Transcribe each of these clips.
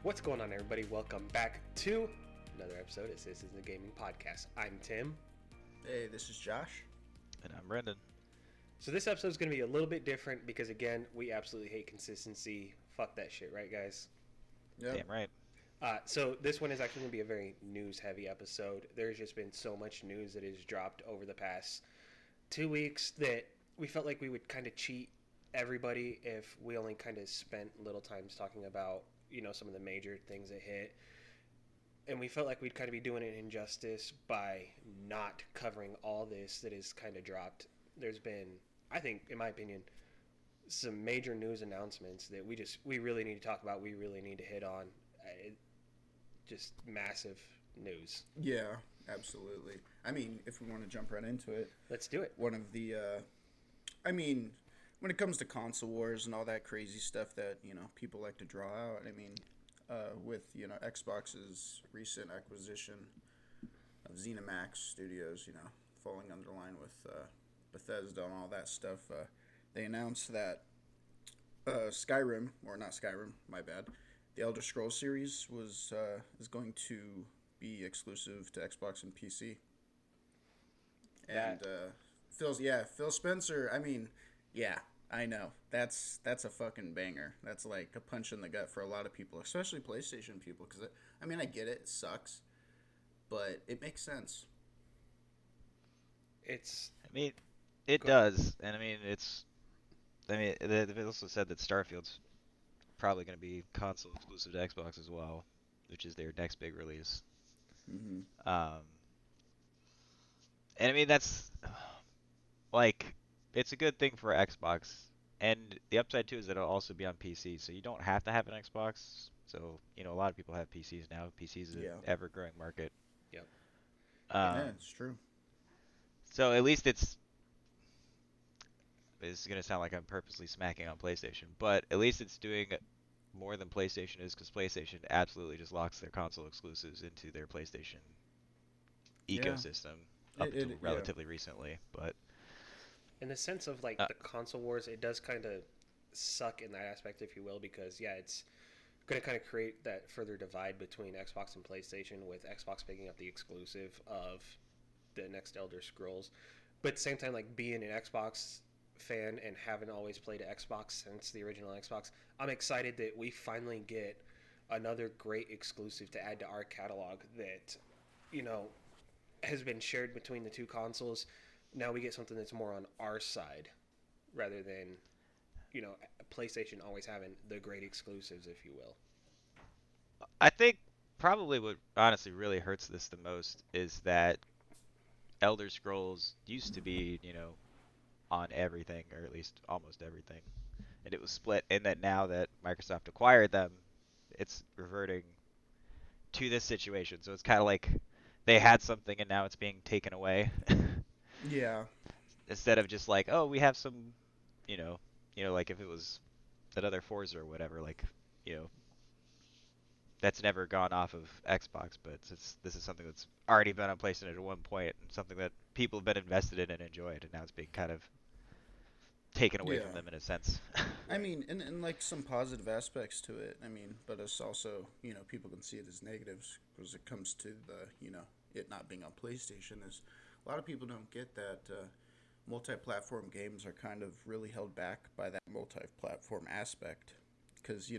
What's going on, everybody? Welcome back to another episode of This is the Gaming Podcast. I'm Tim. Hey, this is Josh. And I'm Brenden. So this episode is going to be a little bit different because, again, we absolutely hate consistency. Fuck that shit, right, guys? Yep. Damn right. So this one is actually going to be a very news-heavy episode. There's just been so much news that has dropped over the past 2 weeks that we felt like we would kind of cheat everybody if we only kind of spent little times talking about, some of the major things that hit. And we felt like we'd kind of be doing an injustice by not covering all this that is kind of dropped. There's been, I think, in my opinion, some major news announcements that we really need to talk about. We really need to hit on. Just massive news. Yeah, absolutely. I mean, if we want to jump right into it, Let's do it. one of the, when it comes to console wars and all that crazy stuff that, people like to draw out, with, Xbox's recent acquisition of ZeniMax Studios, falling under line with Bethesda and all that stuff, they announced that Skyrim, or not Skyrim, my bad, the Elder Scrolls series is going to be exclusive to Xbox and PC. And Phil Spencer. I know that's a fucking banger. That's like a punch in the gut for a lot of people, especially PlayStation people. Because I get it sucks, but it makes sense. It does, and they also said that Starfield's probably going to be console exclusive to Xbox as well, which is their next big release. Mm-hmm. That's like it's a good thing for Xbox, and the upside too is that it'll also be on PC, so you don't have to have an Xbox. So a lot of people have PCs now. PCs is an ever-growing market. Yep. Yeah, it's true. So at least this is going to sound like I'm purposely smacking on PlayStation, but at least it's doing more than PlayStation is, because PlayStation absolutely just locks their console exclusives into their PlayStation ecosystem up until relatively recently. But in the sense of the console wars, it does kind of suck in that aspect, if you will, because it's going to kind of create that further divide between Xbox and PlayStation, with Xbox picking up the exclusive of the next Elder Scrolls. But at the same time, being an Xbox fan and having always played Xbox since the original Xbox, I'm excited that we finally get another great exclusive to add to our catalog that, has been shared between the two consoles. Now we get something that's more on our side rather than, PlayStation always having the great exclusives, if you will. I think probably what honestly really hurts this the most is that Elder Scrolls used to be, on everything, or at least almost everything. And it was split, and that now that Microsoft acquired them, it's reverting to this situation. So it's kind of like they had something and now it's being taken away. Yeah. Instead of just like, oh, we have some, like if it was another Forza or whatever, that's never gone off of Xbox, but this is something that's already been on PlayStation at one point, and something that people have been invested in and enjoyed, and now it's being kind of taken away from them in a sense. And like some positive aspects to it. But it's also, people can see it as negatives because it comes to the, it not being on PlayStation. Is a lot of people don't get that multi-platform games are kind of really held back by that multi-platform aspect. Because,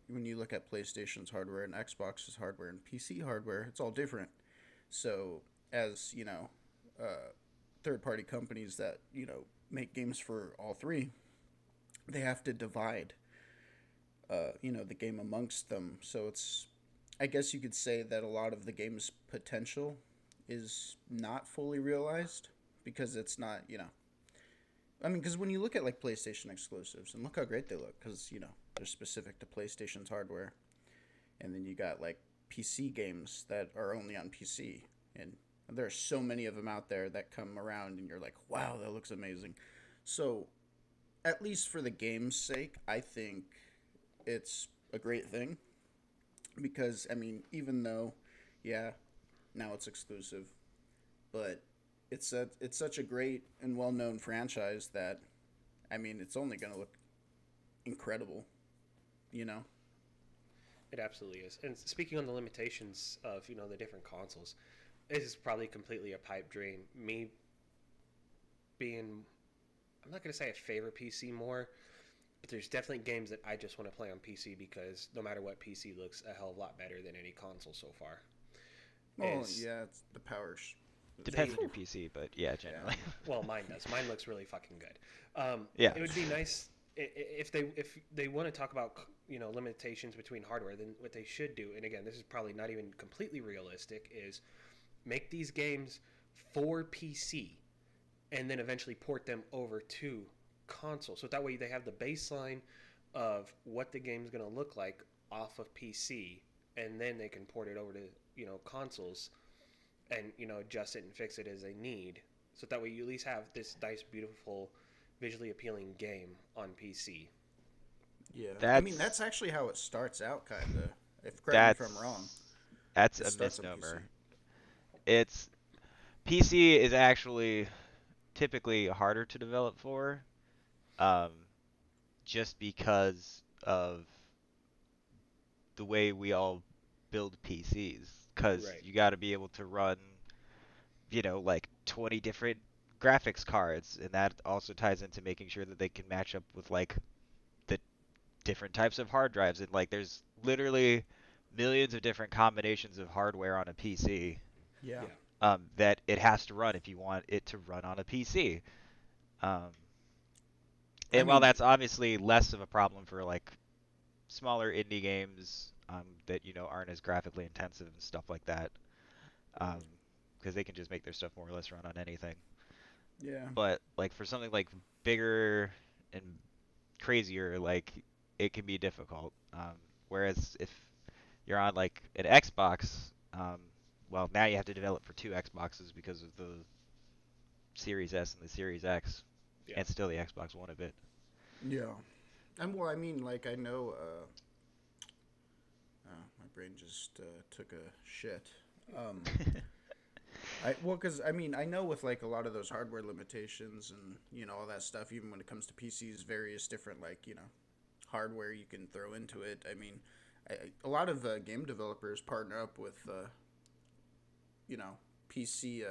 when you look at PlayStation's hardware and Xbox's hardware and PC hardware, it's all different. So as, third-party companies that, make games for all three, they have to divide, the game amongst them. So I guess you could say that a lot of the game's potential is not fully realized because it's not, because when you look at PlayStation exclusives and look how great they look, because, they're specific to PlayStation's hardware. And then you got PC games that are only on PC. And there are so many of them out there that come around and you're like, wow, that looks amazing. So, at least for the game's sake, I think it's a great thing. Because, even though, now it's exclusive, but it's such a great and well-known franchise that, it's only going to look incredible, It absolutely is. And speaking on the limitations of the different consoles, this is probably completely a pipe dream. Me being, I'm not gonna say I favor PC more, but there's definitely games that I just want to play on PC because no matter what, PC looks a hell of a lot better than any console so far. Well, Is yeah, it's the powers. Depends they on your PC, but yeah, Yeah. generally. Well, mine does. Mine looks really fucking good. Yeah. It would be nice if they want to talk about limitations between hardware. Then what they should do, and again, this is probably not even completely realistic, is make these games for PC and then eventually port them over to console. So that way they have the baseline of what the game's going to look like off of PC, and then they can port it over to consoles and adjust it and fix it as they need. So that way you at least have this nice, beautiful, visually appealing game on PC. Yeah, I mean That's that's actually how it starts out, kind of. If correct me if I'm wrong, that's it a starts on PC. misnomer. It's PC is actually typically harder to develop for, um, just because of the way we all build PCs. Because Right. you got to be able to run, like 20 different graphics cards, and that also ties into making sure that they can match up with like the different types of hard drives. And like, there's literally millions of different combinations of hardware on a PC, Yeah, Yeah. that it has to run if you want it to run on a PC. Um, I and while mean, that's obviously less of a problem for like smaller indie games, that aren't as graphically intensive and stuff like that, um, because they can just make their stuff more or less run on anything. yeah. But like for something like bigger and crazier, like it can be difficult. Whereas if you're on like an Xbox, well, now you have to develop for two Xboxes because of the Series S and the Series X, Yeah. and still the Xbox One a bit. Yeah. And well, I mean, like I know. My brain just took a shit. Um, because I mean I know with like a lot of those hardware limitations and all that stuff, even when it comes to PCs, various different like hardware you can throw into it. I mean, a lot of game developers partner up with you know PC.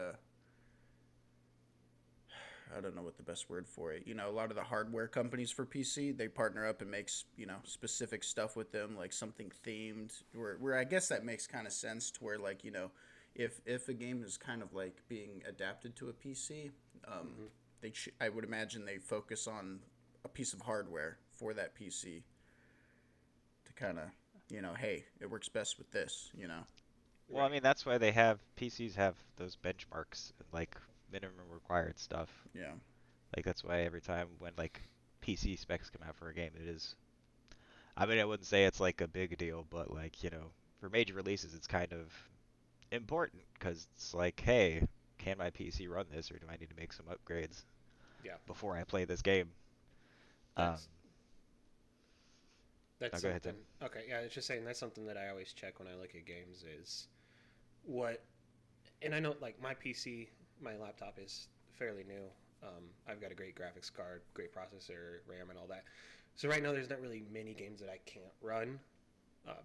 I don't know what the best word for it. A lot of the hardware companies for PC, they partner up and makes specific stuff with them, like something themed. Where I guess that makes kind of sense to where like if a game is kind of like being adapted to a PC, Mm-hmm. I would imagine they focus on a piece of hardware for that PC to kind of hey, it works best with this. Well, I Right. mean that's why they have PCs have those benchmarks and like minimum required stuff. Yeah. Like that's why every time when like PC specs come out for a game, it is. I mean, I wouldn't say it's like a big deal, but like for major releases, it's kind of important because it's like, hey, can my PC run this, or do I need to make some upgrades Yeah. before I play this game? Um, That's that's no, go ahead, something. Tim. Okay. Yeah. It's just saying that's something that I always check when I look at games is what. And I know like my PC, my laptop is fairly new. I've got a great graphics card, great processor, RAM, and all that. So right now, there's not really many games that I can't run,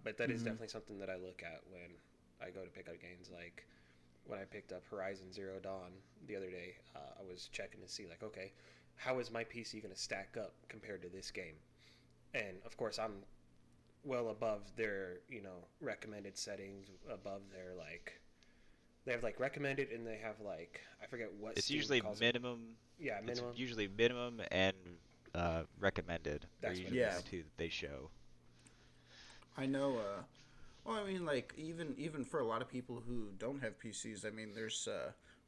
but that is Mm-hmm. definitely something that I look at when I go to pick up games. Like when I picked up Horizon Zero Dawn the other day, I was checking to see like, okay, how is my PC going to stack up compared to this game? And of course, I'm well above their recommended settings, above their like they have like recommended, and they have like I forget what It's Steam usually calls it. minimum. Yeah, It's minimum. usually minimum and recommended are That's what it usually the Yeah. only is. two that they show. I know. Well, I mean, like even for a lot of people who don't have PCs, I mean, there's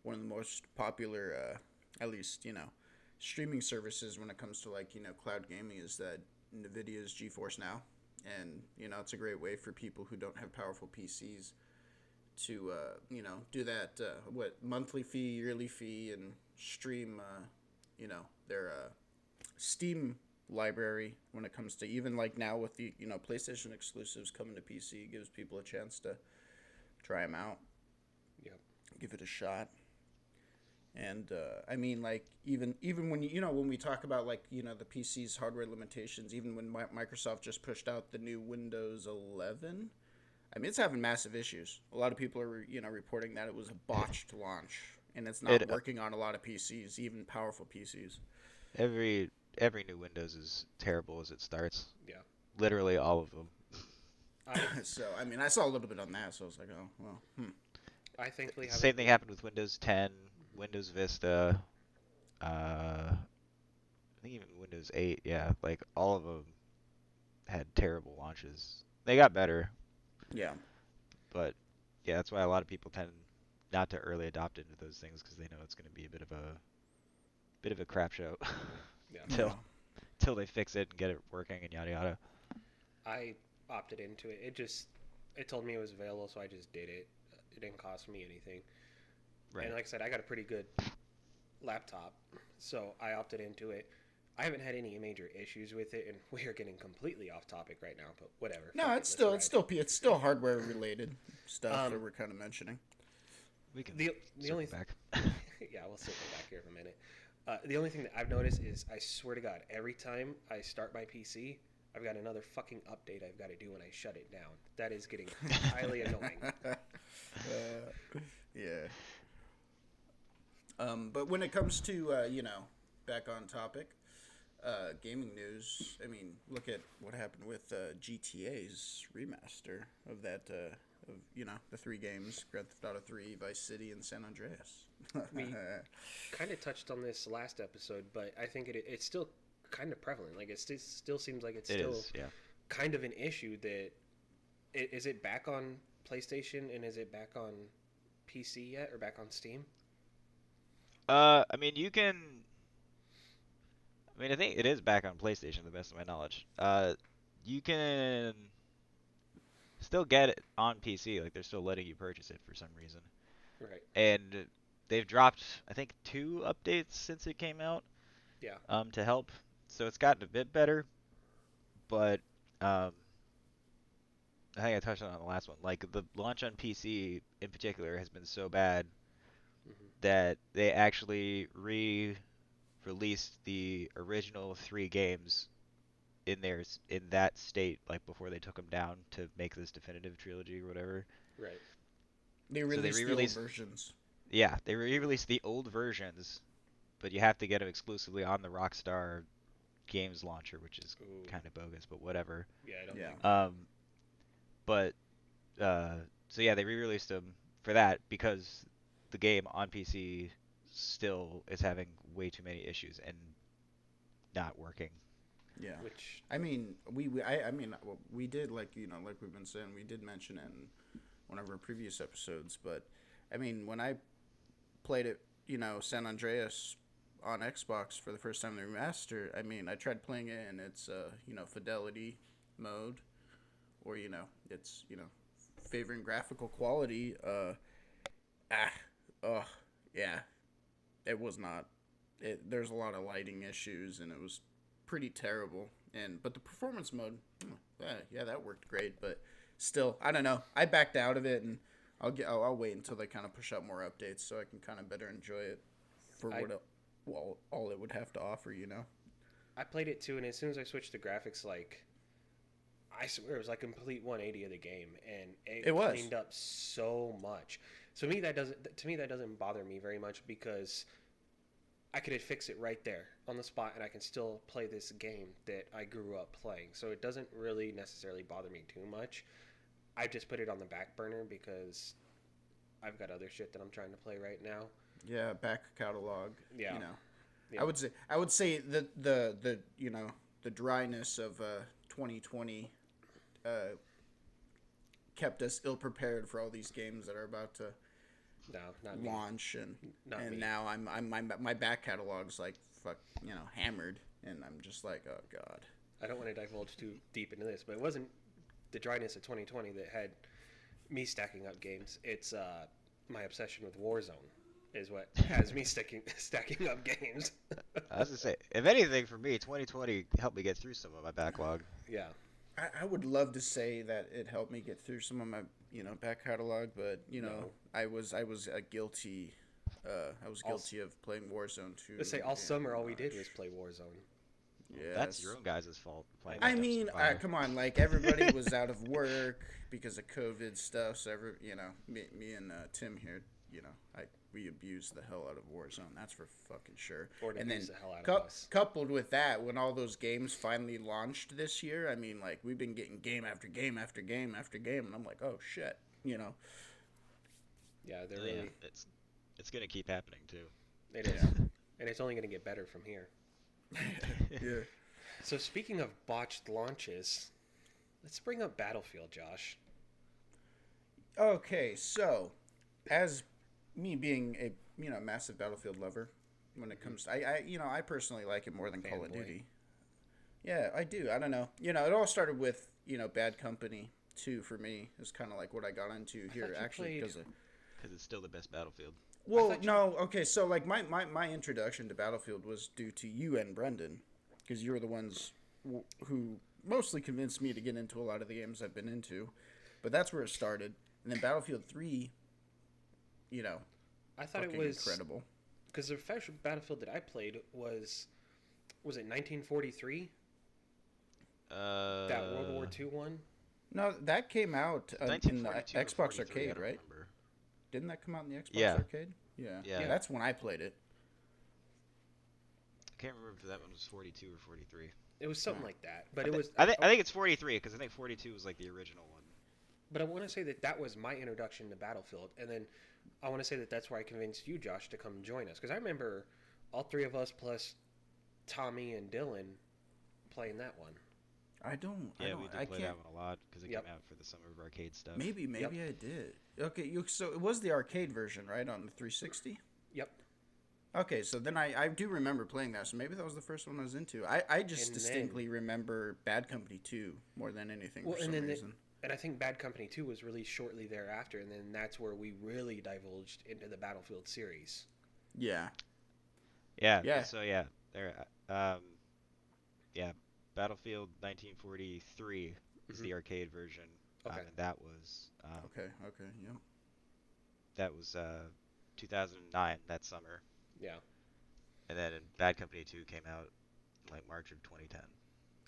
one of the most popular, at least streaming services when it comes to like cloud gaming is that NVIDIA's GeForce Now, and it's a great way for people who don't have powerful PCs to do that what monthly fee, yearly fee, and stream their Steam library when it comes to even like now with the PlayStation exclusives coming to PC. It gives people a chance to try them out, Yep. give it a shot. And I mean, like even when when we talk about like the PC's hardware limitations, even when Microsoft just pushed out the new Windows 11, I mean it's having massive issues. A lot of people are reporting that it was a botched launch, and it's not It working on a lot of PCs, even powerful PCs. every every new Windows is terrible as it starts. Yeah. Literally all of them. I So I mean, I saw a little bit on that, so I was like, oh well. I thankfully haven't. Same thing happened with Windows 10, Windows Vista, I think even Windows 8. Yeah, like all of them had terrible launches. They got better, Yeah. but yeah, that's why a lot of people tend not to early adopt into those things because they know it's going to be a bit of a crap show Yeah. till Yeah. till they fix it and get it working and yada yada. I opted into it. It told me it was available, so I just did it. It didn't cost me anything. Right. And like I said, I got a pretty good laptop, so I opted into it. I haven't had any major issues with it, and we are getting completely off topic right now. But whatever. No, Fuck it's it, still let's it's still hardware related stuff that Um, we're kind of mentioning. We can the only circle back. yeah, we'll circle back here in a minute. The only thing that I've noticed is, I swear to God, every time I start my PC, I've got another fucking update I've got to do when I shut it down. That is getting highly annoying. Yeah. But when it comes to back on topic, gaming news. I mean, look at what happened with GTA's remaster of that of the three games: Grand Theft Auto 3, Vice City, and San Andreas. We kind of touched on this last episode, but I think it's still kind of prevalent. Like, still seems like it's It still is, yeah. kind of an issue that is it back on PlayStation and is it back on PC yet or back on Steam? I mean, you can. I mean, I think it is back on PlayStation, to the best of my knowledge. You can still get it on PC. Like they're still letting you purchase it for some reason. Right. And they've dropped, I think, 2 updates since it came out. Yeah. To help. So it's gotten a bit better, but um, I think I touched on it the last one. Like the launch on PC in particular has been so bad Hmm. that they actually re-released the original 3 games in that state, like before they took them down to make this definitive trilogy or whatever. Right. They So they released the old re-released, versions. yeah, they re-released the old versions, but you have to get them exclusively on the Rockstar Games launcher, which is Ooh. kind of bogus, but whatever. Yeah, I don't Yeah. like. Um, but so yeah, they re-released them for that because the game on PC still is having way too many issues and not working. Yeah. Which I mean, I mean, we did like like we've been saying, we did mention it in one of our previous episodes, but I mean, when I played it, San Andreas on Xbox for the first time in the remaster, I mean, I tried playing it in its fidelity mode, or it's favoring graphical quality. Ah, oh, yeah, it was not. There's a lot of lighting issues, and it was pretty terrible. But the performance mode, yeah, that worked great. But still, I don't know. I backed out of it, and I'll wait until they kind of push out more updates so I can kind of better enjoy it for I all it would have to offer. I played it too, and as soon as I switched to graphics, like, I swear it was like a complete 180 of the game, and It was. cleaned up so much. So to me that doesn't bother me very much because I could fix it right there on the spot, and I can still play this game that I grew up playing. So it doesn't really necessarily bother me too much. I just put it on the back burner because I've got other shit that I'm trying to play right now. Yeah, back catalog. Yeah. I Yeah. would say that the dryness of 2020 kept us ill prepared for all these games that are about to No, not me. launch, Not and me. now my back catalog's like hammered, and I'm just like, oh god. I don't want to divulge too deep into this, but it wasn't the dryness of 2020 that had me stacking up games. It's my obsession with Warzone is what has me stacking up games. I was gonna say, if anything, for me, 2020 helped me get through some of my backlog. Yeah. I would love to say that it helped me get through some of my back catalog, but No. I was a guilty I was All, guilty of playing Warzone 2. let's say all summer, all we did was Gosh. play Warzone. That's your Yes. own guys' fault playing I that I know. dumpster mean, fire. come on, like everybody was out of work because of COVID stuff. So me and Tim here, we abused the hell out of Warzone. That's for fucking sure. Or to And abuse then the hell out of us. coupled with that, when all those games finally launched this year, I mean, like we've been getting game after game after game after game, and I'm like, oh shit, Yeah, they're Yeah, really. it's gonna keep happening too. It is. Yeah. And it's only going to get better from here. Yeah. So speaking of botched launches, let's bring up Battlefield, Josh. Okay, so as me being a massive Battlefield lover, when it comes to I personally like it more than Call of Fanboy. Duty. Yeah, I do. I don't know. It all started with Bad Company 2 for me is kind of like what I got into I here thought you actually played- because of. Because it's still the best Battlefield. Well, thought you- no, okay, so like my introduction to Battlefield was due to you and Brenden, because you were the ones who mostly convinced me to get into a lot of the games I've been into, but that's where it started. And then Battlefield 3, I thought it fucking was incredible. because the first Battlefield that I played was it 1943? That World War II one? No, that came out in the 1942 or Xbox 43, I Arcade, don't right? remember. Didn't that come out in the Xbox Yeah. Arcade? Yeah. Yeah. That's when I played it. I can't remember if that one was 42 or 43. It was something Yeah. like that, but it was. I think it's 43 because I think 42 was like the original one. But I want to say that was my introduction to Battlefield, and then I want to say that that's where I convinced you, Josh, to come join us, because I remember all three of us plus Tommy and Dylan playing that one. I don't. Yeah, we did I play can't. that one a lot because it Yep. came out for the Summer of Arcade stuff. Maybe I did. Okay, so it was the arcade version, right, on the 360? Yep. Okay, so then I do remember playing that, so maybe that was the first one I was into. I just And distinctly remember Bad Company 2 more than anything Well, for and some then reason. And I think Bad Company 2 was released shortly thereafter, and then that's where we really divulged into the Battlefield series. Yeah. Yeah. Yeah. So yeah, there. Yeah, Battlefield 1943 is Mhm. the arcade version, Okay. and that was Okay, yep. 2009 that summer, Yeah. and then Bad Company 2 came out in like March of 2010.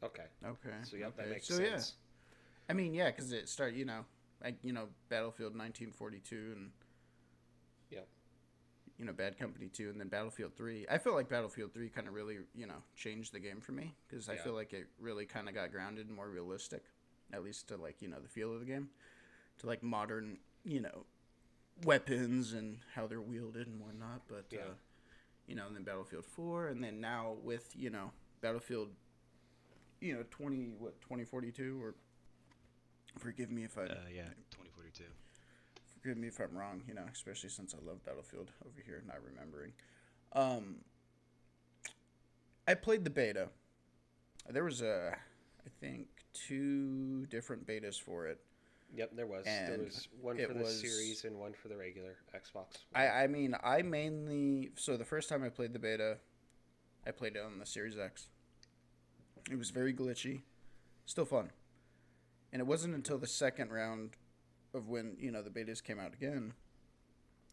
Okay. Okay. So, yep, that okay. makes so, sense. Yeah. I mean, yeah, because it started, Battlefield 1942 and, Yep. Bad Company 2 and then Battlefield 3. I feel like Battlefield 3 kind of really, changed the game for me because I Yeah. feel like it really kind of got grounded and more realistic, at least to, like, the feel of the game, to, like, modern, weapons and how they're wielded and whatnot. But, Yeah. And then Battlefield 4, and then now with, Battlefield, 2042, or forgive me if I... Yeah, 2042. Forgive me if I'm wrong, especially since I love Battlefield over here, not remembering. I played the beta. There was I think 2 different betas for it. Yep, there was. There And was one it for the was- series and one for the regular Xbox. I mean, I mainly... So the first time I played the beta, I played it on the Series X. It was very glitchy. Still fun. And it wasn't until the second round of when, the betas came out again,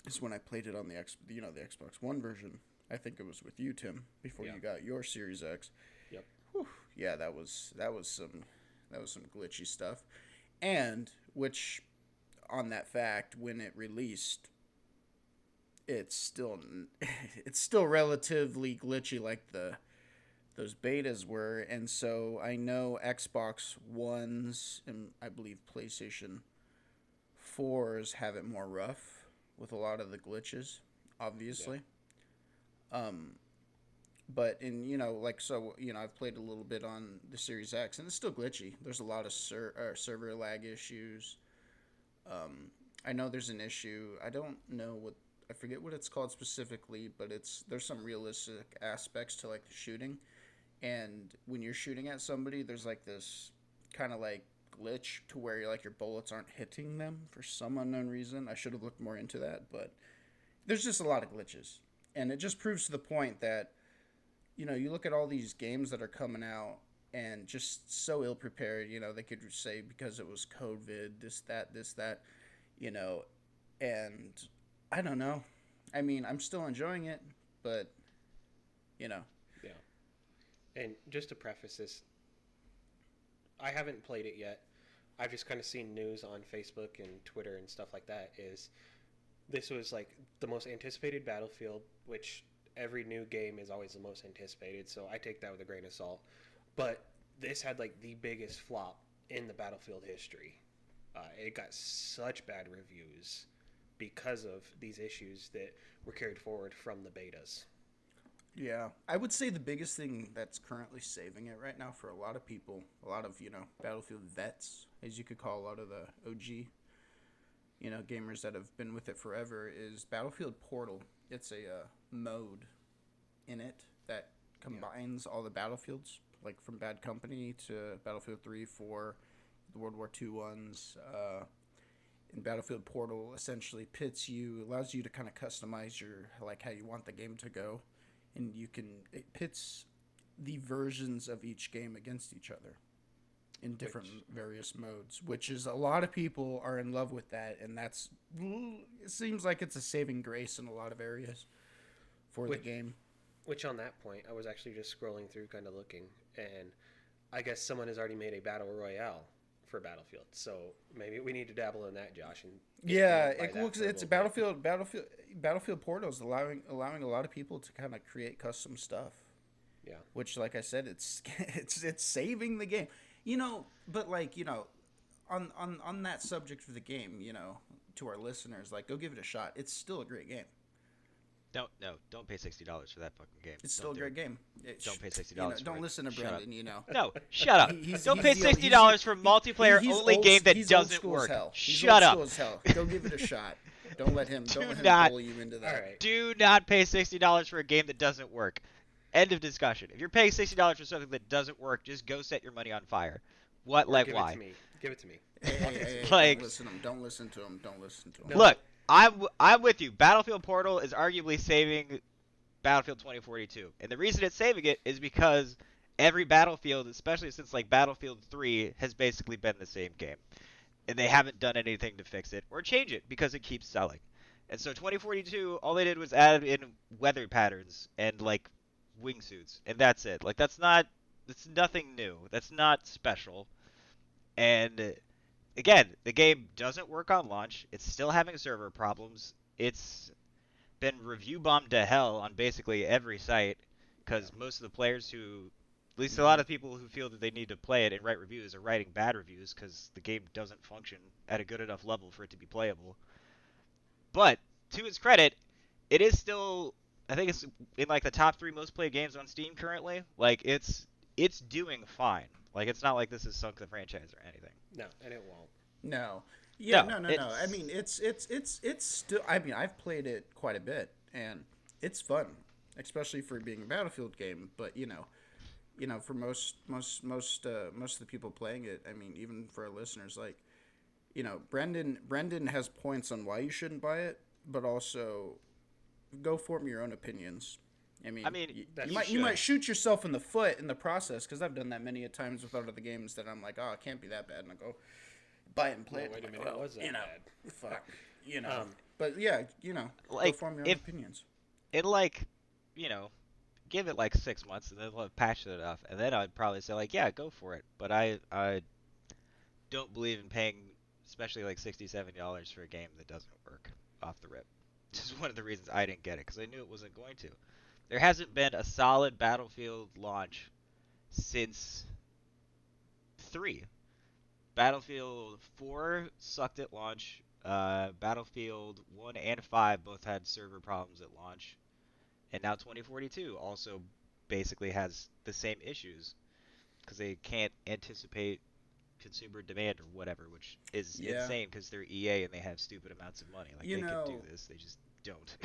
is when I played it on the the Xbox One version. I think it was with you, Tim, before Yeah. you got your Series X. Yep. Whew. Yeah, that was some glitchy stuff. And which on that fact, when it released, it's still relatively glitchy like those betas were. And so I know Xbox Ones and I believe PlayStation 4s have it more rough with a lot of the glitches, obviously. But I've played a little bit on the Series X, and it's still glitchy. There's a lot of server lag issues. I know there's an issue. I forget what it's called specifically, but there's some realistic aspects to like the shooting, and when you're shooting at somebody, there's like this kind of like glitch to where your bullets aren't hitting them for some unknown reason. I should have looked more into that, but there's just a lot of glitches, and it just proves to the point that you look at all these games that are coming out and just so ill prepared. They could say because it was COVID, this that, and I don't know. I mean, I'm still enjoying it, but you know, Yeah. And just to preface this, I haven't played it yet. I've just kind of seen news on Facebook and Twitter and stuff like that. Is this was like the most anticipated Battlefield, which every new game is always the most anticipated. So I take that with a grain of salt. But this had like the biggest flop in the Battlefield history. It got such bad reviews because of these issues that were carried forward from the betas. yeah, I would say the biggest thing that's currently saving it right now for a lot of people, a lot of Battlefield vets, as you could call a lot of the OG gamers that have been with it forever, is Battlefield Portal. It's a mode in it that combines all the battlefields, like from Bad Company to Battlefield 3, 4, the World War II ones. In Battlefield Portal, essentially pits you, allows you to kind of customize your like how you want the game to go, and it pits the versions of each game against each other in different various modes, which is a lot of people are in love with that, and it seems like it's a saving grace in a lot of areas for the game. Which on that point, I was actually just scrolling through, kind of looking, and I guess someone has already made a battle royale for Battlefield. So maybe we need to dabble in that, Josh. And it's Battlefield Portal is allowing a lot of people to kind of create custom stuff. Yeah. Which, like I said, it's saving the game. But on that subject for the game, to our listeners, like, go give it a shot. It's still a great game. Don't pay $60 for that fucking game. It's still a great game. Don't pay $60. Don't listen to Brenden. No, shut up. Don't pay $60 for a multiplayer only game that doesn't work. Shut up. Go give it a shot. Don't let him bully you into that. Right. Do not pay $60 for a game that doesn't work. End of discussion. If you're paying $60 for something that doesn't work, just go set your money on fire. What? Or like, give why? Give it to me. Hey, like, don't listen to him. Don't listen to him. No. Look, I'm with you. Battlefield Portal is arguably saving Battlefield 2042, and the reason it's saving it is because every Battlefield, especially since like Battlefield 3, has basically been the same game, and they haven't done anything to fix it or change it because it keeps selling. And so 2042, all they did was add in weather patterns and like wingsuits, and that's it. Like that's nothing new. That's not special. And again, the game doesn't work on launch. It's still having server problems. It's been review bombed to hell on basically every site because most of the players at least a lot of people who feel that they need to play it and write reviews are writing bad reviews because the game doesn't function at a good enough level for it to be playable. But to its credit, it is still, I think it's in like the top 3 most played games on Steam currently. Like it's doing fine. Like it's not like this has sunk the franchise or anything. No, and it won't. No. Yeah, no. It's, I mean, it's still. I mean, I've played it quite a bit, and it's fun, especially for being a Battlefield game. But for most of the people playing it, I mean, even for our listeners, like, Brenden has points on why you shouldn't buy it, but also go form your own opinions. I mean you might shoot yourself in the foot in the process, because I've done that many a times with other games that I'm like, oh, it can't be that bad, and I go buy it and play it. Wait a minute, it was that bad. Fuck, But yeah, like, go form your own opinions. It like, give it like 6 months and then they'll have patched it enough, and then I'd probably say like, yeah, go for it. But I don't believe in paying, especially like $60-70 for a game that doesn't work off the rip. This is one of the reasons I didn't get it, because I knew it wasn't going to. There hasn't been a solid Battlefield launch since 3. Battlefield 4 sucked at launch. Battlefield 1 and 5 both had server problems at launch. And now 2042 also basically has the same issues because they can't anticipate consumer demand or whatever, which is insane because they're EA and they have stupid amounts of money. Like, they could do this, they just don't.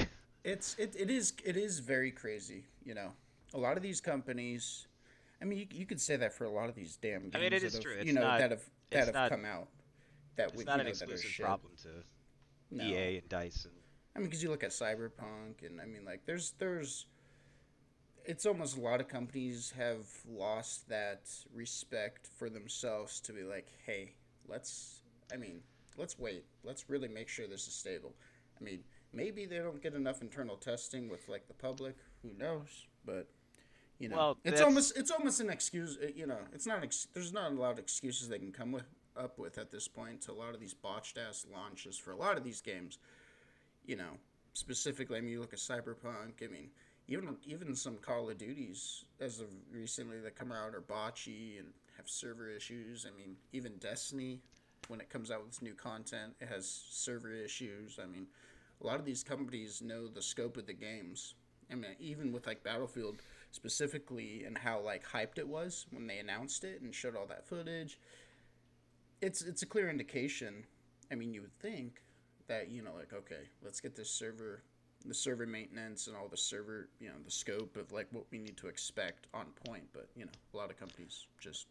It is very crazy. A lot of these companies. I mean, you could say that for a lot of these damn games. I mean, it is true. That have come out. It's not an exclusive problem to EA and DICE. I mean, because you look at Cyberpunk, and I mean, like, there's. It's almost a lot of companies have lost that respect for themselves to be like, hey, let's wait. Let's really make sure this is stable. I mean, maybe they don't get enough internal testing with like the public. Who knows? But Well, it's almost an excuse. It's not. There's not a lot of excuses they can come up with at this point to a lot of these botched ass launches for a lot of these games. You know, specifically, I mean, you look at Cyberpunk. I mean, even some Call of Duties as of recently that come out are botchy and have server issues. I mean, even Destiny, when it comes out with new content, it has server issues. I mean, a lot of these companies know the scope of the games. I mean, even with like Battlefield specifically and how like hyped it was when they announced it and showed all that footage, it's a clear indication. I mean, you would think that like, okay, let's get the server maintenance and all the server, the scope of like what we need to expect on point. But a lot of companies just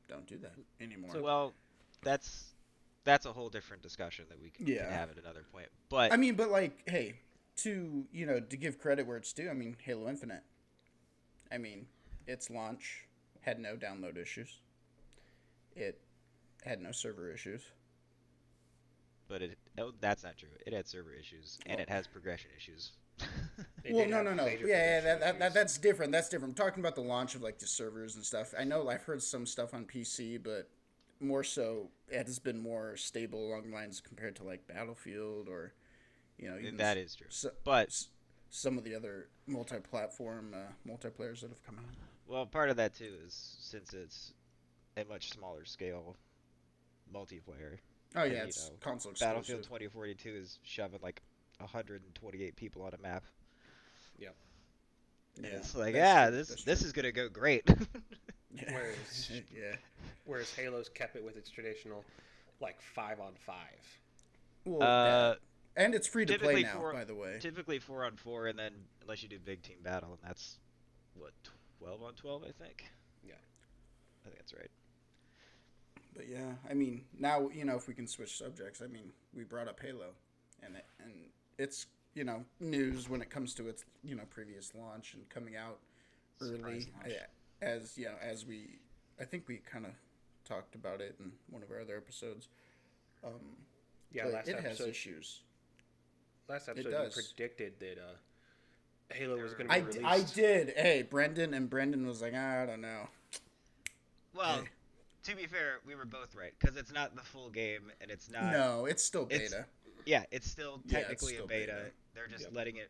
don't do that anymore. well, that's a whole different discussion that we can Yeah. have at another point. But I mean, but like, hey, to give credit where it's due, I mean, Halo Infinite. I mean, its launch had no download issues. It had no server issues. that's not true. It had server issues and it has progression issues. They Well, did no, have no. major Yeah, progression issues. that's different. That's different. I'm talking about the launch of like the servers and stuff. I know I've heard some stuff on PC, but more so, it has been more stable along the lines compared to like Battlefield or even That is true. But some of the other multi-platform multiplayers that have come out. well, part of that too is since it's a much smaller scale multiplayer. Oh And yeah, it's console Battlefield exclusive. 2042 is shoving like 128 people on a map. Yeah. And Yeah, it's like, that's yeah, true. this That's this true. is gonna go great. Yeah. Whereas Yeah. whereas Halo's kept it with its traditional like 5-on-5. Well, uh, that and it's free to play typically now, four, by the way. typically 4-on-4, and then unless you do big team battle, and that's what 12-on-12, I think. Yeah. I think that's right. But yeah, I mean, now if we can switch subjects, I mean, we brought up Halo, and it's news when it comes to its previous launch and coming out early. Surprise launch. As we, I think we kind of talked about it in one of our other episodes. Yeah, But last it has episode issues. last episode you does. predicted that Halo was going to I, be released. I did. Hey, Brendan was like, I don't know. Well, Hey. to be fair, we were both right because it's not the full game, and it's not. No, it's still it's- beta. Yeah, it's still Yeah, it's technically still a beta. beta. They're just Yep. letting it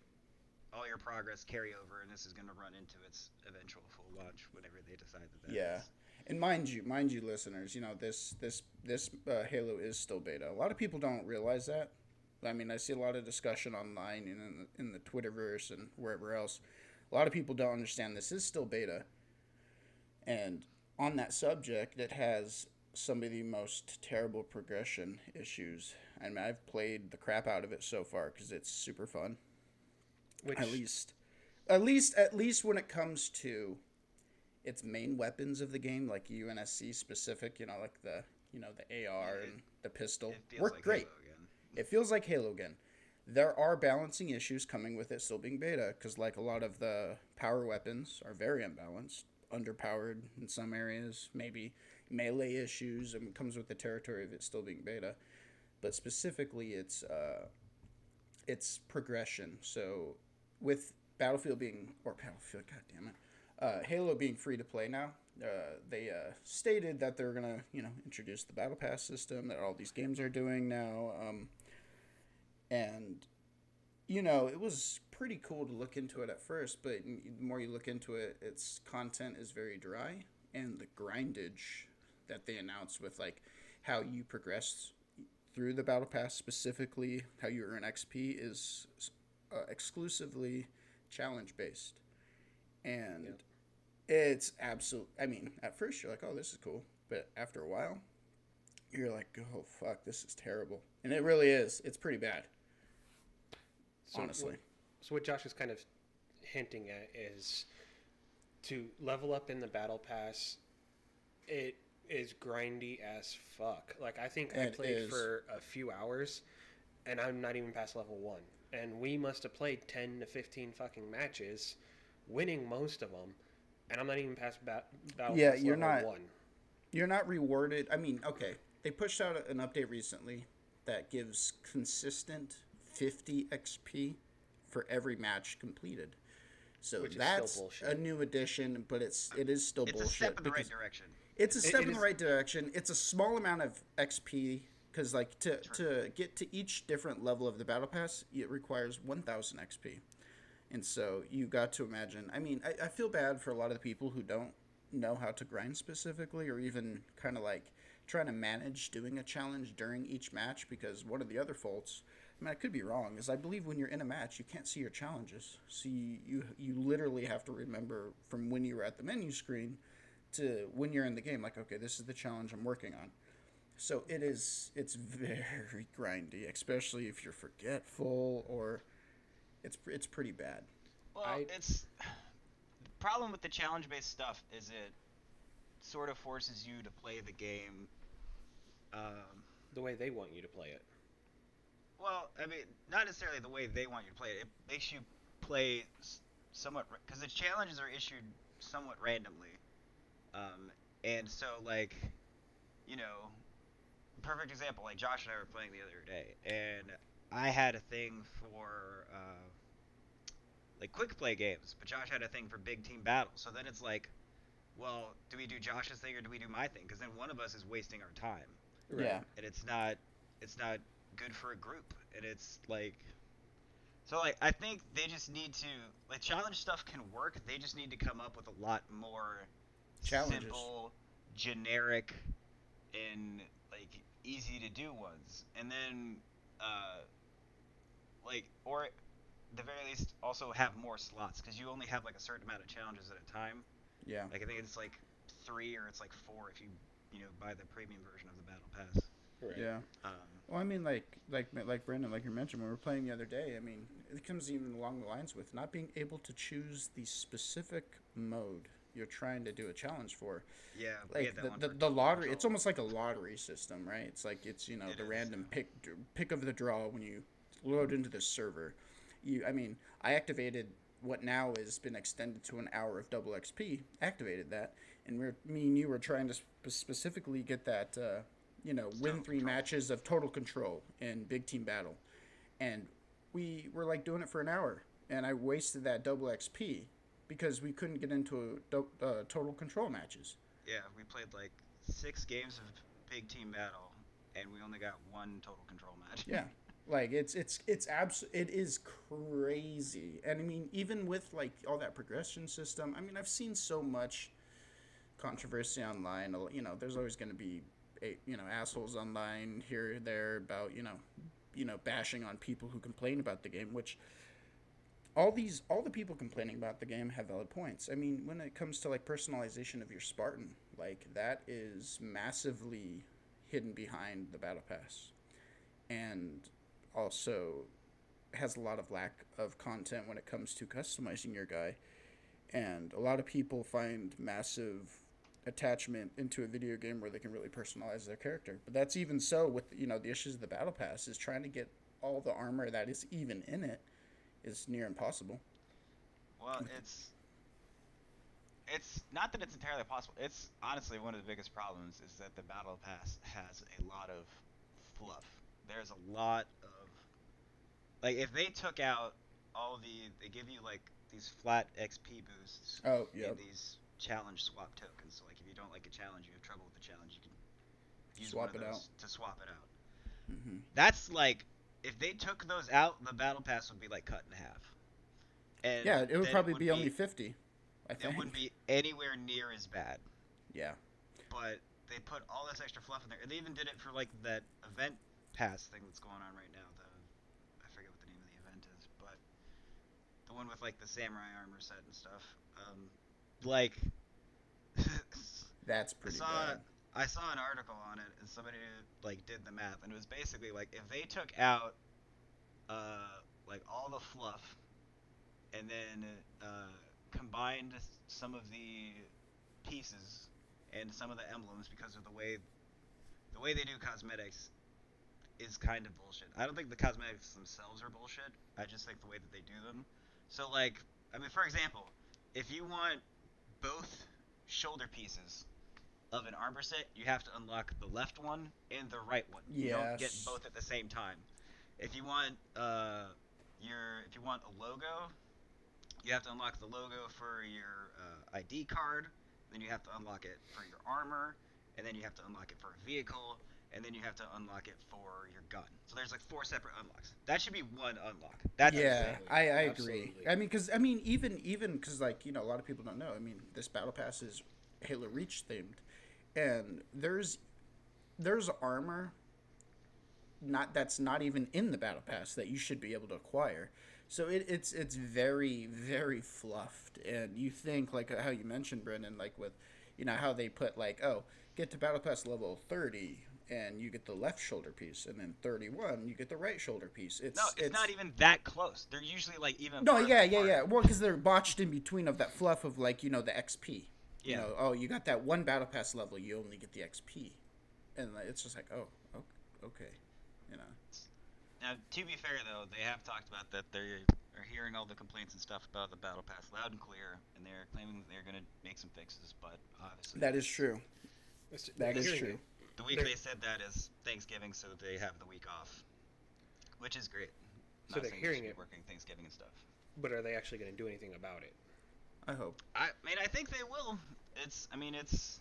all your progress carry over, and this is going to run into its eventual full launch whenever they decide that. Yeah. Is. And mind you, listeners, this Halo is still beta. A lot of people don't realize that. I mean, I see a lot of discussion online and in the Twitterverse and wherever else. A lot of people don't understand this is still beta. And on that subject, it has some of the most terrible progression issues. I mean, I've played the crap out of it so far because it's super fun. Which At least when it comes to its main weapons of the game, like UNSC specific, like the AR and the pistol, It feels work like great. Halo again. It feels like Halo again. There are balancing issues coming with it still being beta, because like a lot of the power weapons are very unbalanced, underpowered in some areas, maybe melee issues, and it comes with the territory of it still being beta. But specifically, it's progression. So with Battlefield, God damn it, Halo being free to play now, they stated that they're gonna introduce the Battle Pass system that all these games are doing now, and it was pretty cool to look into it at first, but the more you look into it, its content is very dry, and the grindage that they announced with like how you progress through the Battle Pass, specifically how you earn XP, is exclusively challenge based, and Yep. it's absolute. I mean, at first you're like, "Oh, this is cool," but after a while, you're like, "Oh fuck, this is terrible," and it really is. It's pretty bad, honestly. So what Josh is kind of hinting at is to level up in the battle pass. It is grindy as fuck. Like I think I It played is. for a few hours, and I'm not even past level 1. And we must have played 10 to 15 fucking matches, winning most of them, and I'm not even past battle Yeah, pass you're level not. 1. You're not rewarded. I mean, okay, they pushed out an update recently that gives consistent 50 XP for every match completed. So which is still that's a bullshit. new addition, but it is still It's a step bullshit in the right because direction. it's a step It in the is right direction. It's a small amount of XP because like True. to get to each different level of the battle pass, it requires 1,000 XP. And so you got to imagine. I mean, I feel bad for a lot of the people who don't know how to grind specifically, or even kind of like trying to manage doing a challenge during each match. Because one of the other faults, I mean, I could be wrong, is I believe when you're in a match, you can't see your challenges. So you literally have to remember from when you were at the menu screen to when you're in the game. Like, okay, this is the challenge I'm working on. So it's very grindy, especially if you're forgetful or it's pretty bad. Well, I it's problem with the challenge-based stuff is it sort of forces you to play the game. Um, the way they want you to play it. well, I mean, not necessarily the way they want you to play it. It makes you play somewhat because the challenges are issued somewhat randomly. Um, and so like you know, perfect example. Like Josh and I were playing the other day, and I had a thing for like quick play games, but Josh had a thing for big team battles. So then it's like, well, do we do Josh's thing or do we do my thing? Because then one of us is wasting our time, Right. Yeah, and it's not good for a group. And it's like, so like I think they just need to like challenge stuff can work. They just need to come up with a lot more challenges. simple, generic, and like easy to do ones. And then like or at the very least also have more slots because you only have like a certain amount of challenges at a time. Yeah, Like I think it's like 3 or it's like 4 if you buy the premium version of the battle pass. Right. yeah. Well, I mean, like Brenden, like you mentioned, when we were playing the other day. I mean, it comes even along the lines with not being able to choose the specific mode you're trying to do a challenge for. Yeah, we Like had that one for the total lottery, it's control. almost like a lottery system, right? It's like it's It the is, random yeah. pick of the draw when you load into this server. I mean, I activated what now has been extended to an hour of double XP. Activated that, and me and you were trying to specifically get that. Win Total three control. matches of total control in big team battle, and we were like doing it for an hour, and I wasted that double XP because we couldn't get into total control matches. Yeah, we played like 6 games of big team battle and we only got one total control match. Yeah, like it is crazy. And I mean, even with like all that progression system, I mean, I've seen so much controversy online. There's always going to be assholes online here or there about bashing on people who complain about the game, which all the people complaining about the game have valid points. I mean, when it comes to like personalization of your Spartan, like that is massively hidden behind the battle pass, and also has a lot of lack of content when it comes to customizing your guy. And a lot of people find massive attachment into a video game where they can really personalize their character. But that's even so with the issues of the battle pass is trying to get all the armor that is even in it is near impossible. Well, it's not that it's entirely possible. It's honestly one of the biggest problems is that the battle pass has a lot of fluff. There's a lot of like if they took out all they give you like these flat XP boosts Oh, and yep. these challenge swap tokens. So like if you don't like a challenge, you have trouble with the challenge, you can use one of Swap it out. those to swap it out. Hmm. That's like if they took those out, the battle pass would be like cut in half, and Yeah, it would then it probably would be only be 50, I it wouldn't think. be anywhere near as bad. Yeah. But they put all this extra fluff in there, and they even did it for like that event pass thing that's going on right now. The I forget what the name of the event is, but the one with like the samurai armor set and stuff. Like That's I pretty saw bad. I saw an article on it, and somebody like did the math, and it was basically like if they took out like all the fluff and then combined some of the pieces and some of the emblems because of the way they do cosmetics is kind of bullshit. I don't think the cosmetics themselves are bullshit. I just think the way that they do them. So like, I mean, for example, if you want both shoulder pieces of an armor set, you have to unlock the left one and the right one. You don't get Yes. both at the same time. if you want if you want a logo, you have to unlock the logo for your ID card. Then you have to unlock it for your armor, and then you have to unlock it for a vehicle, and then you have to unlock it for your gun. So there's like 4 separate unlocks. That should be one unlock. That's Yeah, insane. I agree. Absolutely. I mean, because even because like a lot of people don't know. I mean, this battle pass is Halo Reach themed, and there's armor that's not even in the battle pass that you should be able to acquire. So it's very very fluffed, and you think like how you mentioned, Brendan, like with how they put like, oh, get to battle pass level 30 and you get the left shoulder piece, and then 31 you get the right shoulder piece. No, it's not even that close. They're usually like even No, farther yeah, yeah, apart. yeah. Well, because they're botched in between of that fluff of like the XP. Yeah. Oh, you got that one battle pass level, you only get the XP, and it's just like, oh, okay, you know. Now, to be fair though, they have talked about that they are hearing all the complaints and stuff about the battle pass loud and clear, and they're claiming that they're gonna make some fixes. But obviously, That is true. That is true. the week they said that is Thanksgiving, so they have the week off, which is great. So Not they're saying hearing they should it. be working Thanksgiving and stuff. But are they actually going to do anything about it? I hope. I mean, I think they will. I mean, it's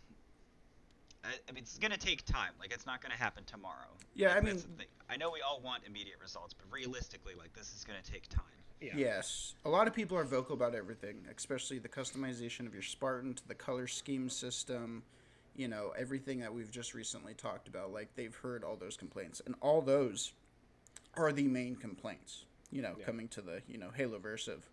gonna take time. Like, it's not gonna happen tomorrow. Yeah, Like, I mean, that's the thing. I know we all want immediate results, but realistically, like, this is gonna take time. Yeah. yes. A lot of people are vocal about everything, especially the customization of your Spartan to the color scheme system. Everything that we've just recently talked about. Like, they've heard all those complaints, and all those are the main complaints. Coming to the Haloverse of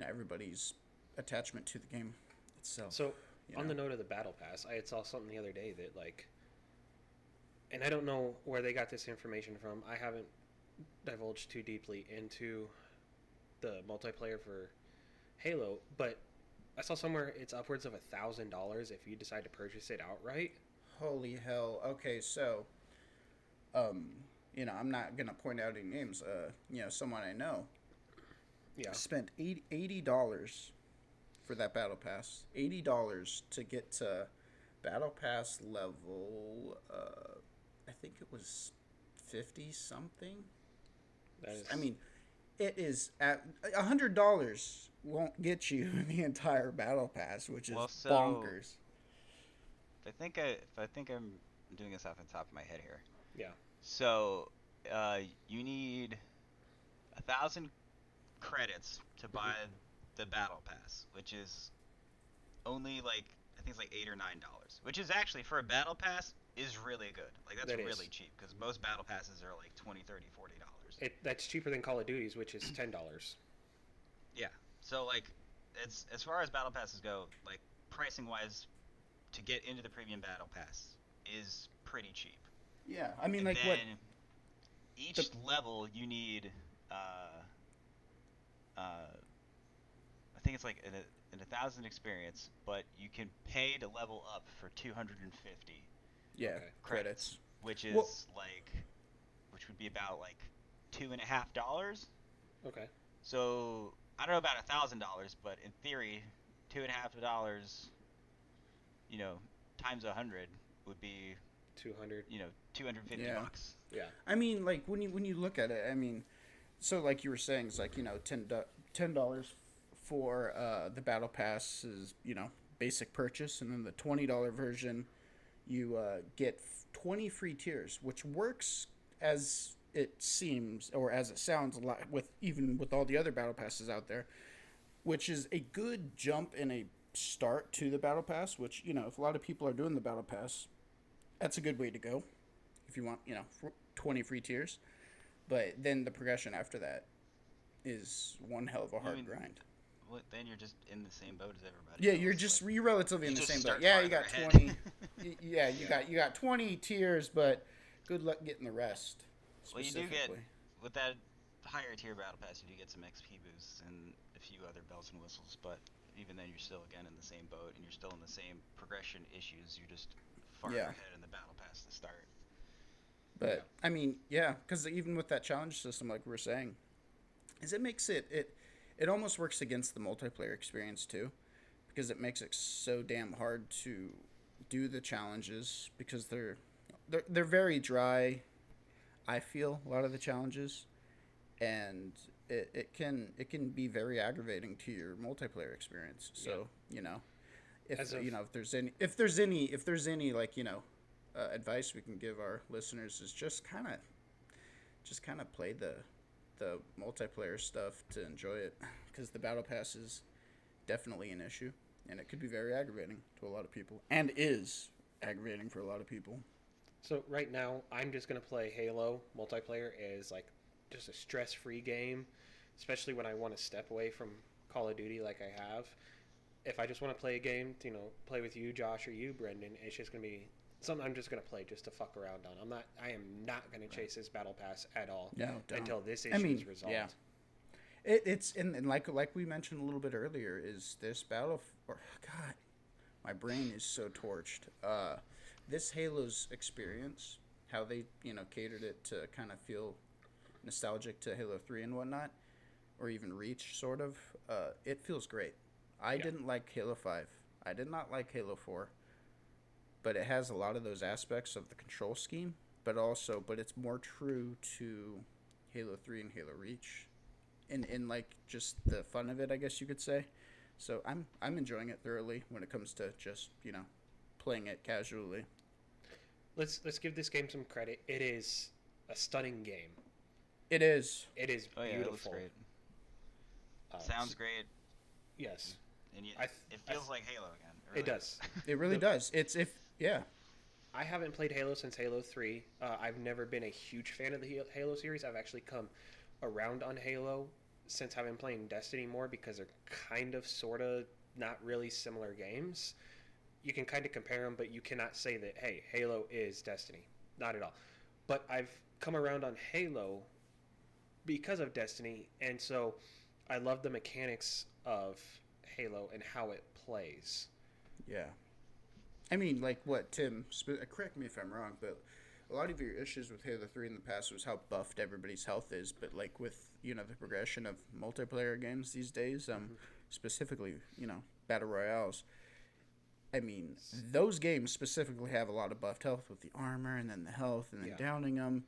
everybody's attachment to the game itself. So, on the know. note of the battle pass, I had saw something the other day that like, and I don't know where they got this information from. I haven't divulged too deeply into the multiplayer for Halo, but I saw somewhere it's upwards of $1,000 if you decide to purchase it outright. Holy hell. Okay, so I'm not gonna point out any names. Someone I know Yeah. spent $80 for that battle pass. $80 to get to battle pass level. I think it was 50 something. That is. I mean, it is at $100 won't get you the entire battle pass, which is Well, so- bonkers. If I think I'm doing this off the top of my head here. Yeah. So, you need 1,000 credits to buy the battle pass, which is only like I think it's like $8 or $9, which is actually for a battle pass is really good. Like that's That is. really cheap because most battle passes are like $20, $30, $40. That's cheaper than Call of Duty's, which is $10. Yeah. So like, it's as far as battle passes go, like pricing wise, to get into the premium battle pass is pretty cheap. Yeah, I mean, And like then what? each level you need, I think it's like an 1,000 experience, but you can pay to level up for 250 Yeah, Okay. credits. which is Well- which would be about like $2.50. Okay. So I don't know about $1,000, but in theory, $2.50, times 100 would be 200. 250 Yeah. bucks. Yeah. I mean, like when you look at it, I mean, so like you were saying, it's like $10 for the battle pass is basic purchase, and then the $20 version, you get 20 free tiers, which works as it seems or as it sounds a lot with all the other battle passes out there, which is a good jump and a start to the battle pass. Which if a lot of people are doing the battle pass, that's a good way to go if you want 20 free tiers. But then the progression after that is one hell of a hard grind. Well, then you're just in the same boat as everybody. Yeah, else. you're relatively in you the just same start boat. Yeah, you farther got ahead. 20. Yeah, you got 20 tiers, but good luck getting the rest. Well, you do get Specifically. with that higher tier battle pass, you do get some XP boosts and a few other bells and whistles. But even then, you're still again in the same boat, and you're still in the same progression issues. You're just farther Yeah. ahead in the battle pass to start. But I mean, yeah, because even with that challenge system, like we were saying, is it makes it almost works against the multiplayer experience too, because it makes it so damn hard to do the challenges because they're very dry. I feel a lot of the challenges, and it can be very aggravating to your multiplayer experience. Yeah. So if As of if there's any like advice we can give our listeners is just kind of play the multiplayer stuff to enjoy it, because the battle pass is definitely an issue, and it could be very aggravating to a lot of people, and is aggravating for a lot of people. So right now, I'm just gonna play Halo multiplayer as like just a stress-free game, especially when I want to step away from Call of Duty like I have. If I just want to play a game, play with you, Josh, or you, Brendan, it's just gonna be something I'm just gonna play just to fuck around on. I am not gonna chase this battle pass at all No, don't. until this issue is resolved. Yeah. It's and like we mentioned a little bit earlier, is this or God, my brain is so torched. This Halo's experience, how they catered it to kind of feel nostalgic to Halo 3 and whatnot, or even Reach sort of. It feels great. I didn't like Halo 5. I did not like Halo 4, but it has a lot of those aspects of the control scheme, but it's more true to Halo 3 and Halo Reach, in like just the fun of it, I guess you could say. So I'm enjoying it thoroughly when it comes to just playing it casually. Let's give this game some credit. It is a stunning game. It is. It is Oh yeah, it looks beautiful. great. Sounds great. Yes. And I it feels like Halo again. It really does. It really does. I haven't played Halo since Halo 3. I've never been a huge fan of the Halo series. I've actually come around on Halo since I've been playing Destiny more, because they're kind of, sort of, not really similar games. You can kind of compare them, but you cannot say that, hey, Halo is Destiny. Not at all. But I've come around on Halo because of Destiny, and so I love the mechanics of Halo and how it plays. Yeah. I mean, like what, Tim, correct me if I'm wrong, but a lot of your issues with Halo 3 in the past was how buffed everybody's health is, but like with, the progression of multiplayer games these days, specifically, Battle Royales, I mean, those games specifically have a lot of buffed health with the armor and then the health and then downing them.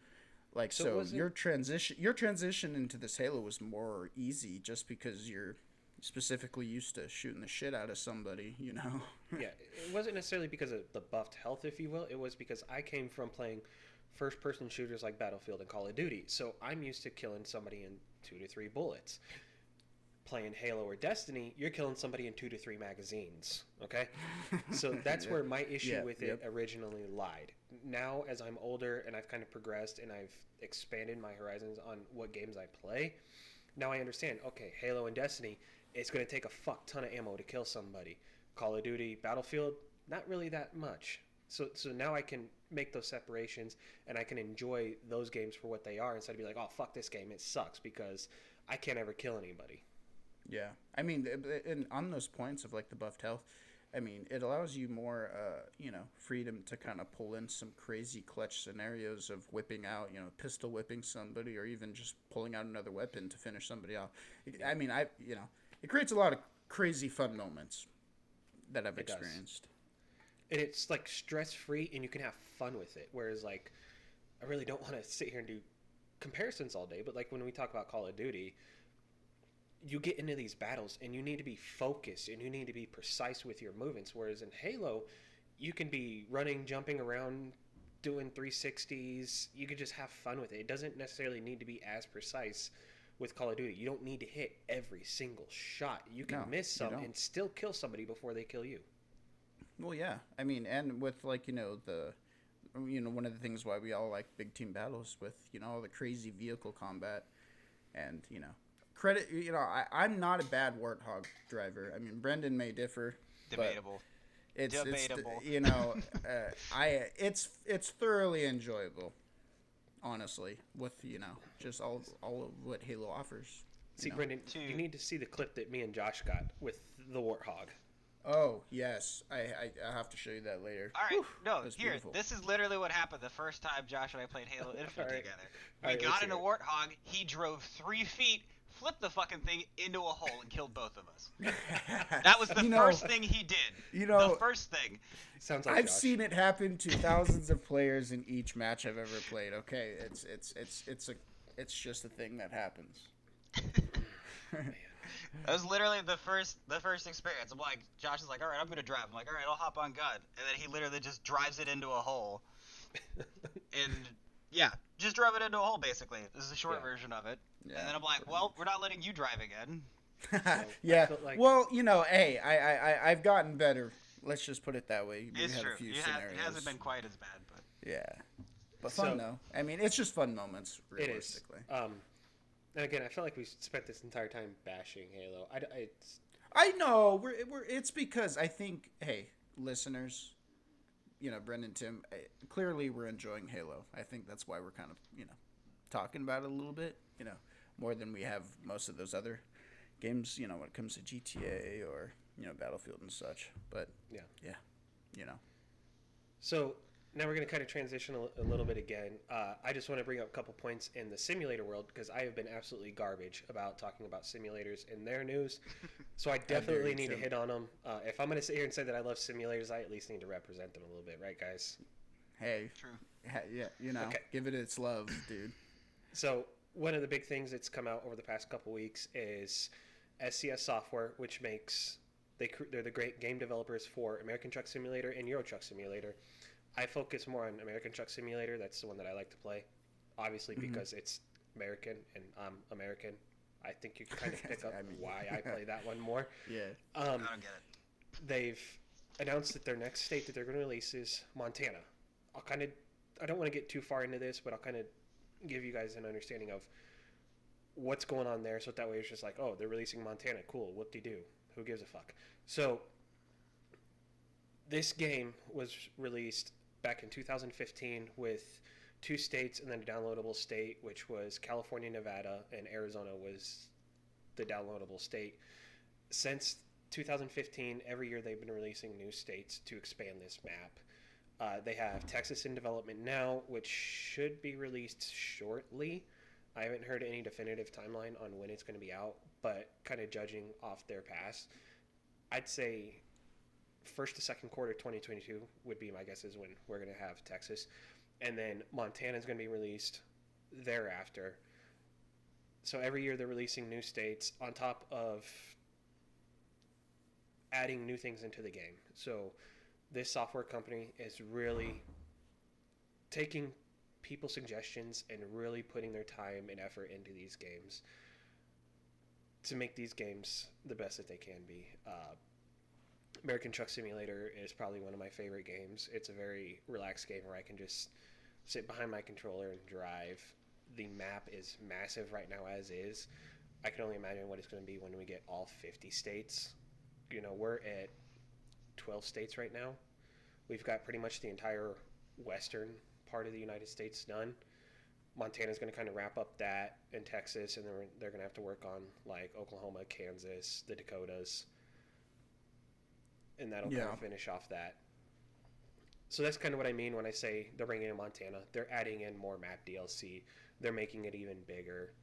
Like, so your transition into this Halo was more easy just because you're specifically used to shooting the shit out of somebody, Yeah, it wasn't necessarily because of the buffed health, if you will. It was because I came from playing first-person shooters like Battlefield and Call of Duty, so I'm used to killing somebody in 2 to 3 bullets. Playing Halo or Destiny, you're killing somebody in 2 to 3 magazines, okay? So that's where my issue with it originally lied. Now, as I'm older and I've kind of progressed and I've expanded my horizons on what games I play, now I understand, okay, Halo and Destiny, it's going to take a fuck ton of ammo to kill somebody. Call of Duty, Battlefield, not really that much. So now I can make those separations, and I can enjoy those games for what they are, instead of be like, oh, fuck this game, it sucks, because I can't ever kill anybody. Yeah. I mean, and on those points of like the buffed health, I mean, it allows you more, freedom to kind of pull in some crazy clutch scenarios of whipping out, pistol whipping somebody, or even just pulling out another weapon to finish somebody off. I mean, it creates a lot of crazy fun moments that I've experienced. And it's like stress-free, and you can have fun with it. Whereas, like, I really don't want to sit here and do comparisons all day, but like when we talk about Call of Duty, you get into these battles and you need to be focused and you need to be precise with your movements. Whereas in Halo, you can be running, jumping around, doing 360s. You can just have fun with it. It doesn't necessarily need to be as precise with Call of Duty. You don't need to hit every single shot. You can miss some and still kill somebody before they kill you. Well, yeah. I mean, and with like, one of the things why we all like big team battles with, all the crazy vehicle combat and, credit, I'm not a bad Warthog driver. I mean, Brenden may differ. Debatable. It's it's thoroughly enjoyable, honestly, with, just all of what Halo offers. See, Brenden, you need to see the clip that me and Josh got with the Warthog. Oh, yes. I have to show you that later. All right. Whew, no, here. Beautiful. This is literally what happened the first time Josh and I played Halo Infinite together. We right, got in a Warthog. He drove 3 feet flipped the fucking thing into a hole and killed both of us. That was the You know, first thing he did. The first thing. Sounds like I've Josh. seen it happen to thousands of players in each match I've ever played. Okay, it's just a thing that happens. That was literally the first experience. I'm like, Josh is like, all right, I'm gonna drive. I'm like, all right, I'll hop on God, and then he literally just drives it into a hole, and yeah, just drove it into a hole basically. This is a short version of it. Yeah, and then I'm like, well, we're not letting you drive again. Yeah. Like... Well, hey, I've gotten better. Let's just put it that way. It's true. A few It scenarios. hasn't been quite as bad, but yeah, but fun though. I mean, it's just fun moments. Realistically, it is. And again, I feel like we spent this entire time bashing Halo. I know it's because I think, hey, listeners, Brenden, Tim, clearly we're enjoying Halo. I think that's why we're kind of talking about it a little bit, more than we have most of those other games, when it comes to GTA or Battlefield and such. But yeah. So now we're going to kind of transition a little bit again. I just want to bring up a couple points in the simulator world because I have been absolutely garbage about talking about simulators in their news. So I definitely need to hit on them. If I'm going to sit here and say that I love simulators, I at least need to represent them a little bit, right, guys? Hey, true. Yeah, okay. Give it its love, dude. So one of the big things that's come out over the past couple weeks is SCS Software, which makes they're the great game developers for American Truck Simulator and Euro Truck Simulator. I focus more on American Truck Simulator. That's the one that I like to play, obviously because it's American and I'm American. I think you can kind of pick up why I play that one more. Yeah. I don't get it. They've announced that their next state that they're going to release is Montana. I don't want to get too far into this, but I'll kind of give you guys an understanding of what's going on there. So that way it's just like, oh, they're releasing Montana. Cool. Whoop-de-doo. Who gives a fuck? So this game was released back in 2015 with 2 states and then a downloadable state, which was California, Nevada, and Arizona was the downloadable state. Since 2015, every year they've been releasing new states to expand this map. They have Texas in development now, which should be released shortly. I haven't heard any definitive timeline on when it's going to be out, but kind of judging off their past, I'd say first to second quarter 2022 would be my guess is when we're going to have Texas. And then Montana is going to be released thereafter. So every year they're releasing new states on top of adding new things into the game. So this software company is really taking people's suggestions and really putting their time and effort into these games to make these games the best that they can be. American Truck Simulator is probably one of my favorite games. It's a very relaxed game where I can just sit behind my controller and drive. The map is massive right now as is. I can only imagine what it's going to be when we get all 50 states. We're at 12 states right now. We've got pretty much the entire western part of the United States done. Montana's going to kind of wrap up that, and Texas, and then they're going to have to work on like Oklahoma, Kansas, the Dakotas, and that'll kind of finish off that. So that's kind of what I mean when I say they're bringing in Montana. They're adding in more map DLC. They're making it even bigger.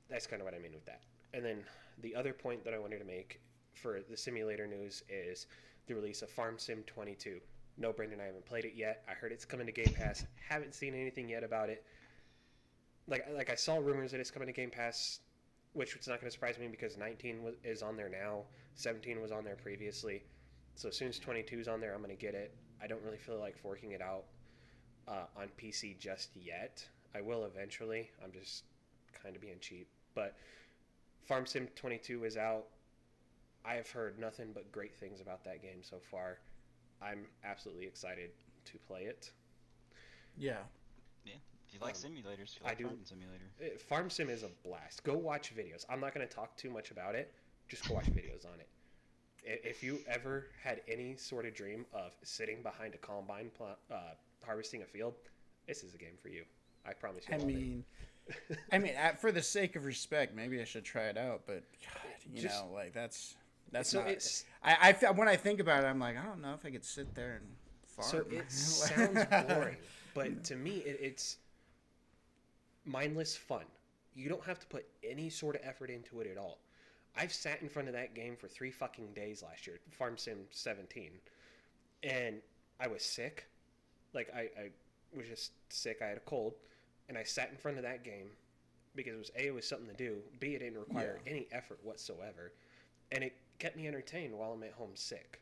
That's kind of what I mean with that. And then the other point that I wanted to make for the simulator news is the release of Farm Sim 22. No, Brenden, I haven't played it yet. I heard it's coming to Game Pass. Haven't seen anything yet about it. Like I saw rumors that it's coming to Game Pass, which is not going to surprise me because 19 is on there now. 17 was on there previously. So as soon as 22 is on there, I'm going to get it. I don't really feel like forking it out on PC just yet. I will eventually. I'm just kind of being cheap. But Farm Sim 22 is out. I have heard nothing but great things about that game so far. I'm absolutely excited to play it. Yeah. Yeah. If you like simulators, if you like Farm Simulator. Farm Sim is a blast. Go watch videos. I'm not going to talk too much about it. Just go watch videos on it. If you ever had any sort of dream of sitting behind a combine harvesting a field, this is a game for you. I promise you. I mean, for the sake of respect, maybe I should try it out. But God, that's so not. I when I think about it, I'm like, I don't know if I could sit there and farm. So it sounds boring, but to me, it's mindless fun. You don't have to put any sort of effort into it at all. I've sat in front of that game for 3 fucking days last year, Farm Sim 17, and I was sick. Like I was just sick. I had a cold, and I sat in front of that game because it was A, it was something to do. B, it didn't require any effort whatsoever, and it kept me entertained while I'm at home sick.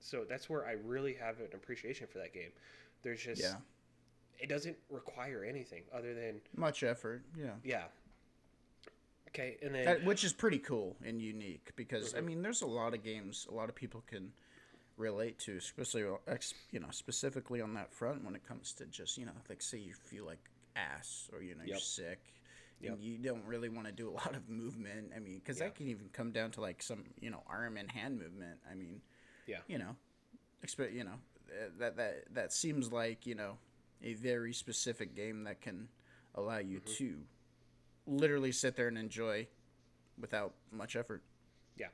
So that's where I really have an appreciation for that game. There's just Yeah. it doesn't require anything other than Much effort. Yeah. yeah. Okay, and then Which is pretty cool and unique because I mhm, mean, there's a lot of games a lot of people can relate to, especially specifically on that front when it comes to just like say you feel like ass or you're yep, sick yep, and you don't really want to do a lot of movement. I mean, because yeah, that can even come down to like some arm and hand movement. I mean, yeah, you know, that seems like a very specific game that can allow you hmm, to literally sit there and enjoy without much effort. yeah.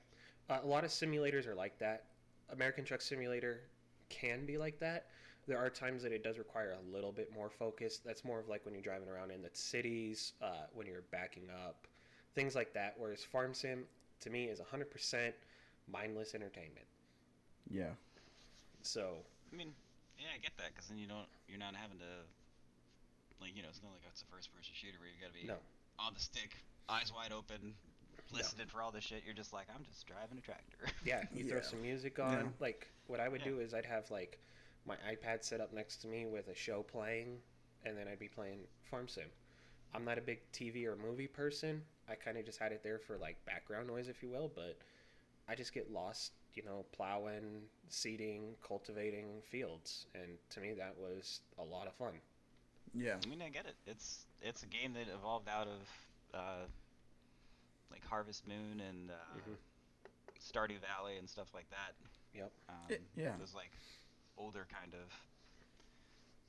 A lot of simulators are like that. American Truck Simulator can be like that. There are times that it does require a little bit more focus. That's more of like when you're driving around in the cities, when you're backing up, things like that. Whereas Farm Sim, to me, is 100% mindless entertainment. Yeah. So, I mean, yeah, I get that because then you're not having to like it's not like it's a first person shooter where you gotta be no, on the stick, eyes wide open, no. listening for all this shit. You're just like, I'm just driving a tractor. Yeah, you throw Yeah. some music Yeah. on. Like, what I would Yeah. do is I'd have, like, my iPad set up next to me with a show playing, and then I'd be playing Farm Sim. I'm not a big TV or movie person. I kind of just had it there for like background noise, if you will, but I just get lost, plowing, seeding, cultivating fields, and to me that was a lot of fun. Yeah. I mean, I get it. It's a game that evolved out of uh, like Harvest Moon and Hmm. Stardew Valley and stuff like that. Yep. Yeah. Those like older kind of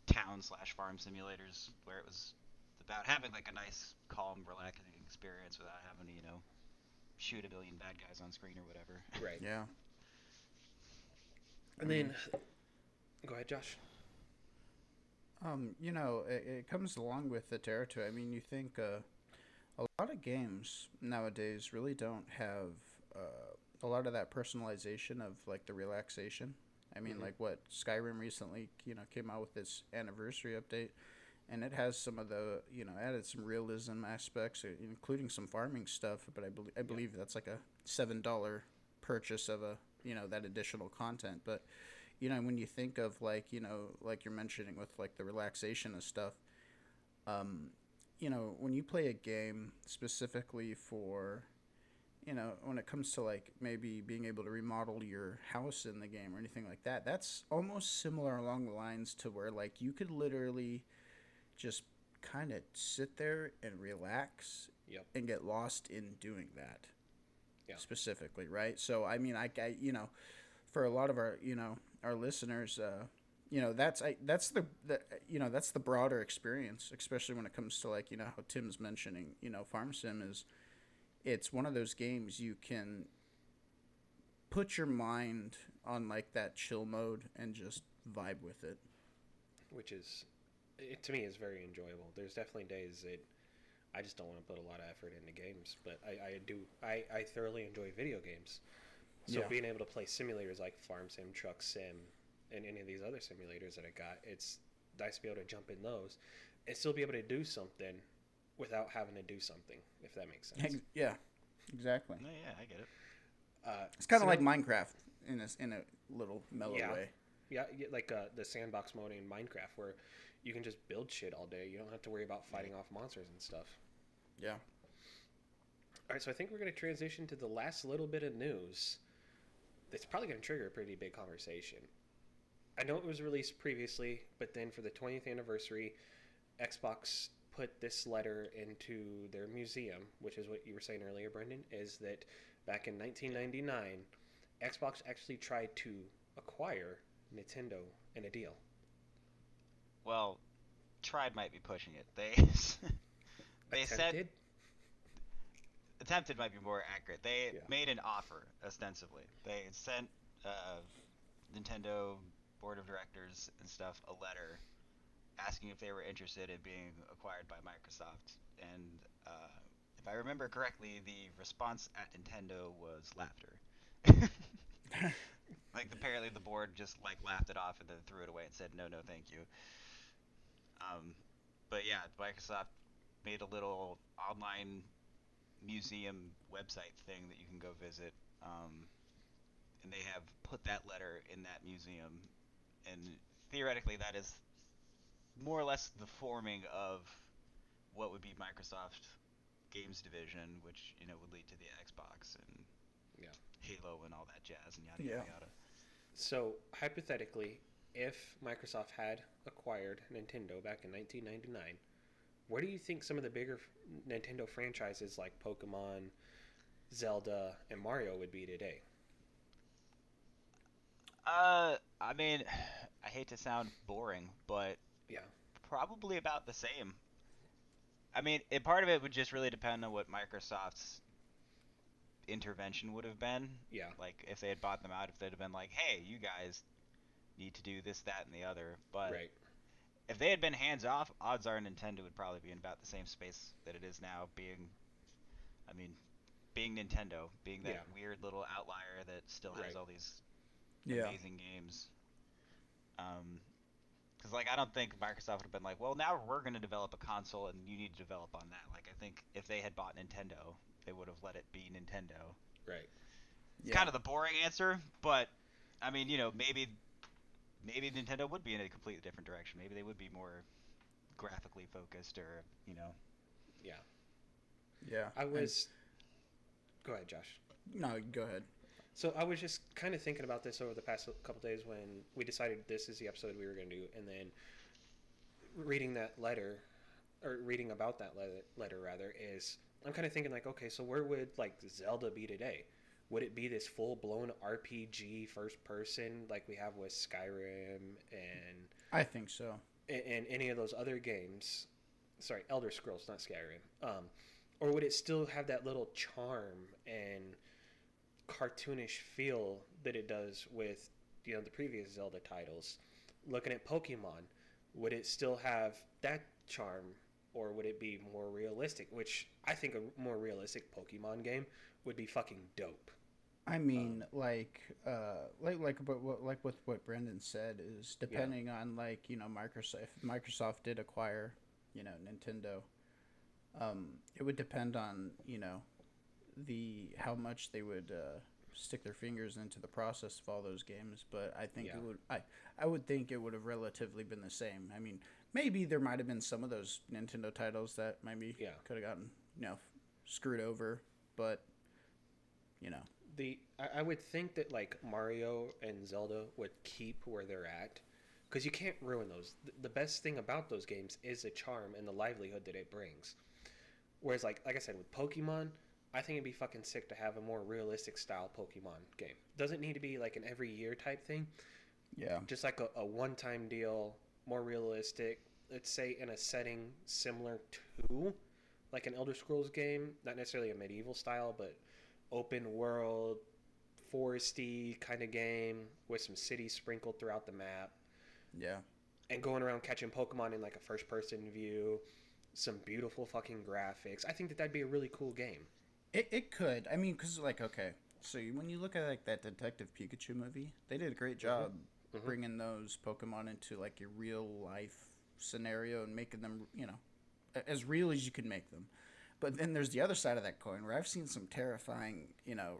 town slash farm simulators where it was about having like a nice, calm, relaxing experience without having to, shoot a billion bad guys on screen or whatever. Right. Yeah. I And mean, then, go ahead, Josh. it comes along with the territory. I mean, you think a lot of games nowadays really don't have a lot of that personalization of like the relaxation. I mean, Hmm. like what Skyrim recently, came out with its anniversary update, and it has some of the, added some realism aspects, including some farming stuff. But I Yep. believe that's like a $7 purchase of that additional content. But when you think of like like you're mentioning with like the relaxation and stuff, um, when you play a game specifically for when it comes to like maybe being able to remodel your house in the game or anything like that, that's almost similar along the lines to where like you could literally just kind of sit there and relax Yep. and get lost in doing that Yeah. specifically, right? So I mean, for a lot of our our listeners, that's that's the broader experience, especially when it comes to like how Tim's mentioning Farm Sim is it's one of those games you can put your mind on like that chill mode and just vibe with it. Which is, it, to me, is very enjoyable. There's definitely days that I just don't want to put a lot of effort into games, but I do. I thoroughly enjoy video games. So Yeah. being able to play simulators like Farm Sim, Truck Sim, and any of these other simulators that I got, it's nice to be able to jump in those and still be able to do something without having to do something, if that makes sense. Yeah, exactly. No, yeah, I get it. It's kind of So like Minecraft in a little mellow yeah, way. yeah, like the sandbox mode in Minecraft where you can just build shit all day. You don't have to worry about fighting off monsters and stuff. Yeah. All right, so I think we're going to transition to the last little bit of news. That's probably going to trigger a pretty big conversation. I know it was released previously, but then for the 20th anniversary, Xbox put this letter into their museum, which is what you were saying earlier, Brendan, is that back in Yeah. 1999, Xbox actually tried to acquire Nintendo in a deal. Well, tried might be pushing it. They they said Attempted? attempted might be more accurate. They Yeah. made an offer ostensibly. They sent Nintendo board of directors and stuff a letter asking if they were interested in being acquired by Microsoft. And if I remember correctly, the response at Nintendo was laughter. Like apparently the board just like laughed it off and then threw it away and said no, no, thank you. Um, but yeah, Microsoft made a little online museum website thing that you can go visit, and they have put that letter in that museum. And theoretically, that is more or less the forming of what would be Microsoft Games Division, which would lead to the Xbox and Yeah. Halo and all that jazz and yada Yeah. yada yada. So hypothetically, if Microsoft had acquired Nintendo back in 1999, where do you think some of the bigger Nintendo franchises like Pokemon, Zelda, and Mario would be today? I mean, I hate to sound boring, but Yeah. probably about the same. I mean, part of it would just really depend on what Microsoft's intervention would have been. Yeah. Like, if they had bought them out, if they'd have been like, hey, you guys need to do this, that, and the other. But Right. if they had been hands off, odds are Nintendo would probably be in about the same space that it is now, I mean, being Nintendo, being that Yeah. weird little outlier that still has Right. all these Yeah. amazing games. Because like I don't think Microsoft would have been like, well, now we're going to develop a console and you need to develop on that. Like I think if they had bought Nintendo, they would have let it be Nintendo. Right. It's Yeah. kind of the boring answer, but I mean, maybe Nintendo would be in a completely different direction. Maybe they would be more graphically focused, or. Yeah. Yeah. I And was. Go ahead, Josh. no, go ahead. So I was just kind of thinking about this over the past couple days when we decided this is the episode we were going to do, and then reading that letter, or reading about that letter rather, is I'm kind of thinking like, okay, so where would like Zelda be today? Would it be this full blown RPG first person like we have with Skyrim I think so. and any of those other games? Sorry, Elder Scrolls, not Skyrim. Or would it still have that little charm and cartoonish feel that it does with the previous Zelda titles? Looking at Pokemon, would it still have that charm, or would it be more realistic? Which I think a more realistic Pokemon game would be fucking dope. I Um, mean, like with what Brendan said is yeah, depending on like Microsoft. If Microsoft did acquire Nintendo, it would depend on the how much they would stick their fingers into the process of all those games. But I think yeah, I would think it would have relatively been the same. I mean, maybe there might have been some of those Nintendo titles that maybe yeah. could have gotten screwed over, but you know, I would think that like Mario and Zelda would keep where they're at, because you can't ruin those. The best thing about those games is the charm and the livelihood that it brings. Whereas like I said with Pokemon, I think it'd be fucking sick to have a more realistic style Pokemon game. Doesn't need to be like an every year type thing. yeah, Just like a one time deal, more realistic. Let's say in a setting similar to like an Elder Scrolls game, not necessarily a medieval style, but open world, foresty kind of game with some cities sprinkled throughout the map, yeah. and going around catching Pokemon in like a first person view, some beautiful fucking graphics. I think that that'd be a really cool game. It could. I mean, because like okay, so when you look at like that Detective Pikachu movie, they did a great Mm-hmm. job Mm-hmm. bringing those Pokemon into like a real life scenario and making them as real as you can make them. But then there's the other side of that coin where I've seen some terrifying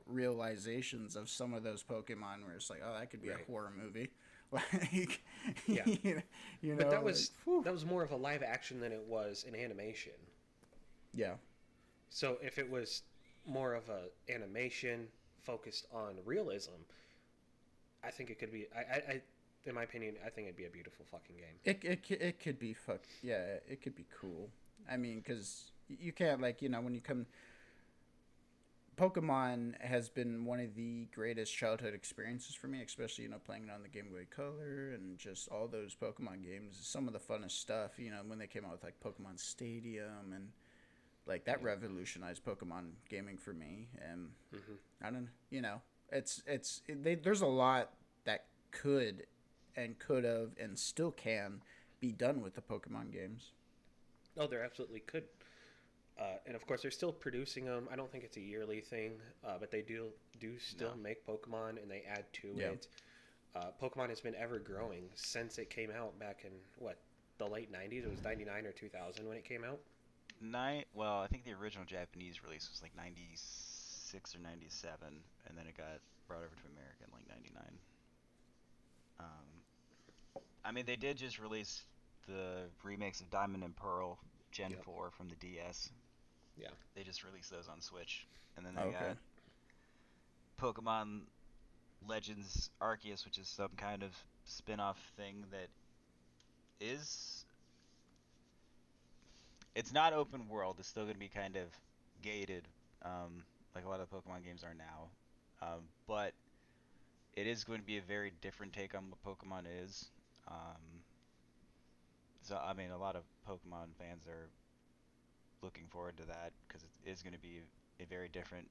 realizations of some of those Pokemon where it's like, oh, that could be a Right. horror movie. Like Yeah. you But know, like, whew. that was more of a live action than it was an animation. Yeah, So if it was more of a animation focused on realism, I think it could be. I in my opinion, I think it'd be a beautiful fucking game. it could be yeah, it could be cool. I mean, because you can't like when you come. Pokemon has been one of the greatest childhood experiences for me, especially playing it on the Game Boy Color and just all those Pokemon games. Some of the funnest stuff, when they came out with like Pokemon Stadium and like that Yeah. revolutionized Pokemon gaming for me. And Hmm. I don't, there's a lot that could and could have and still can be done with the Pokemon games. Oh, there absolutely could. And of course, they're still producing them. I don't think it's a yearly thing, but they do still make Pokemon, and they add to it. Pokemon has been ever growing since it came out back in the late '90s. It was '99 or 2000 when it came out. Well, I think the original Japanese release was like 96 or 97, and then it got brought over to America in like 99. I mean, they did just release the remakes of Diamond and Pearl Gen 4 from the DS. Yeah. They just released those on Switch. And then Oh, they okay. got Pokemon Legends Arceus, which is some kind of spin-off thing that is... It's not open world. It's still going to be kind of gated, like a lot of the Pokemon games are now. But it is going to be a very different take on what Pokemon is. So, I mean, a lot of Pokemon fans are looking forward to that because it is going to be a very different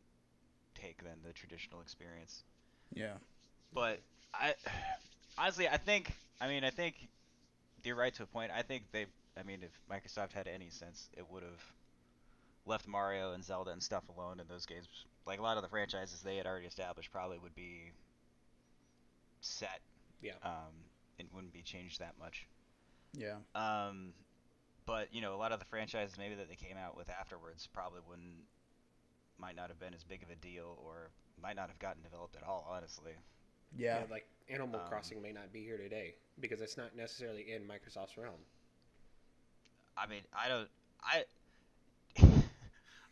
take than the traditional experience. Yeah. But I honestly, I think you're right to a point. I mean, if Microsoft had any sense, it would have left Mario and Zelda and stuff alone, and those games, like a lot of the franchises they had already established, probably would be set, Yeah. and wouldn't be changed that much. Yeah. But a lot of the franchises maybe that they came out with afterwards probably might not have been as big of a deal, or might not have gotten developed at all, honestly. Yeah. Like Animal Crossing may not be here today because it's not necessarily in Microsoft's realm. I mean, I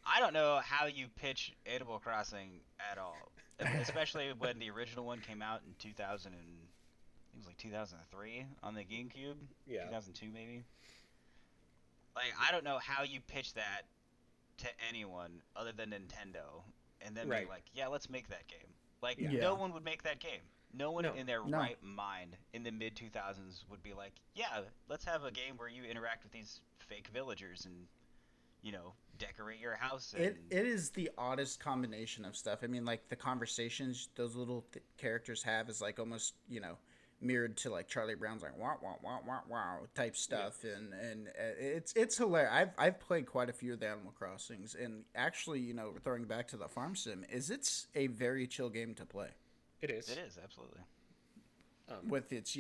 I don't know how you pitch Animal Crossing at all, especially when the original one came out in 2000 and it was like 2003 on the GameCube, Yeah. 2002 maybe. Like, I don't know how you pitch that to anyone other than Nintendo, and then be like, yeah, let's make that game. Like, no one would make that game. No one in their right mind in the mid 2000s would be like, yeah, let's have a game where you interact with these fake villagers and decorate your house. And... It is the oddest combination of stuff. I mean, like the conversations those little characters have is like almost mirrored to like Charlie Brown's like wow wow wow wow wow type stuff, and it's hilarious. I've played quite a few of the Animal Crossings, and actually throwing back to the farm sim, it's a very chill game to play. It is. It is absolutely. With its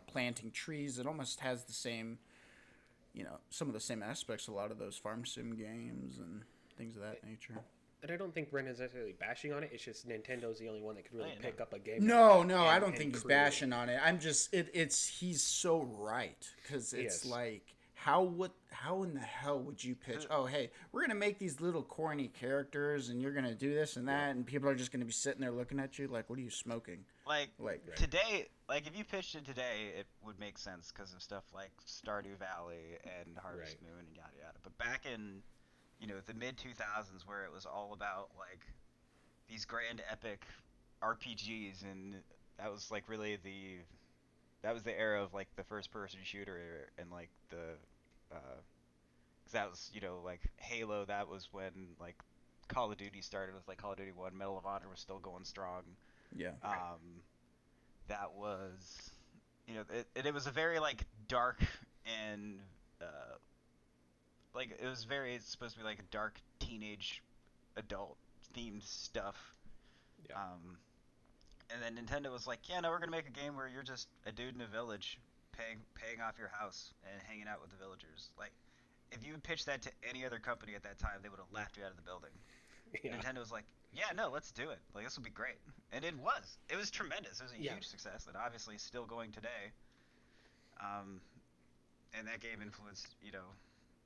planting trees, it almost has the same some of the same aspects a lot of those farm sim games and things of that nature. And I don't think Brendan's necessarily bashing on it. It's just Nintendo's the only one that could really pick up a game. No, I don't think he's bashing on it. I'm just he's so right, because it's like how in the hell would you pitch? Oh, hey, we're gonna make these little corny characters, and you're gonna do this and that, and people are just gonna be sitting there looking at you like, what are you smoking? Like today, like if you pitched it today, it would make sense because of stuff like Stardew Valley and Harvest Moon and yada yada. But back in the mid 2000s, where it was all about like these grand epic RPGs, and that was like really that was the era of like the first person shooter, and like cause that was like Halo. That was when like Call of Duty started with like Call of Duty 1. Medal of Honor was still going strong. Yeah. That was it was a very like dark and like it's supposed to be like a dark teenage adult themed stuff. Yeah. And then Nintendo was like, yeah, no, we're gonna make a game where you're just a dude in a village paying off your house and hanging out with the villagers. Like, if you had pitched that to any other company at that time, they would have laughed you out of the building. Yeah. Nintendo was like, yeah, no, let's do it. Like, this would be great. And it was. It was tremendous. It was a huge success, and obviously still going today. And that game influenced,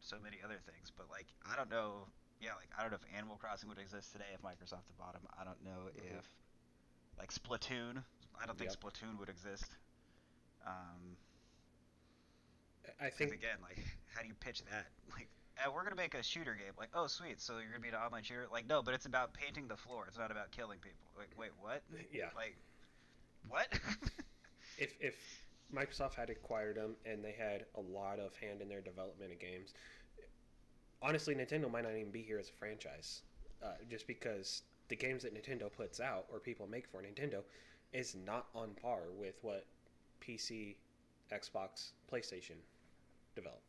so many other things. But, like, I don't know. Yeah, like, I don't know if Animal Crossing would exist today if Microsoft had bought them. I don't know if, like, Splatoon. I don't think Splatoon would exist. I think, again, like, how do you pitch that? Like, we're gonna make a shooter game. Like, oh sweet, so you're gonna be an online shooter? Like, no, but it's about painting the floor. It's not about killing people. Like, wait, what? Yeah. Like, what? if Microsoft had acquired them and they had a lot of hand in their development of games, honestly, Nintendo might not even be here as a franchise, just because the games that Nintendo puts out or people make for Nintendo is not on par with what PC Xbox, PlayStation develop.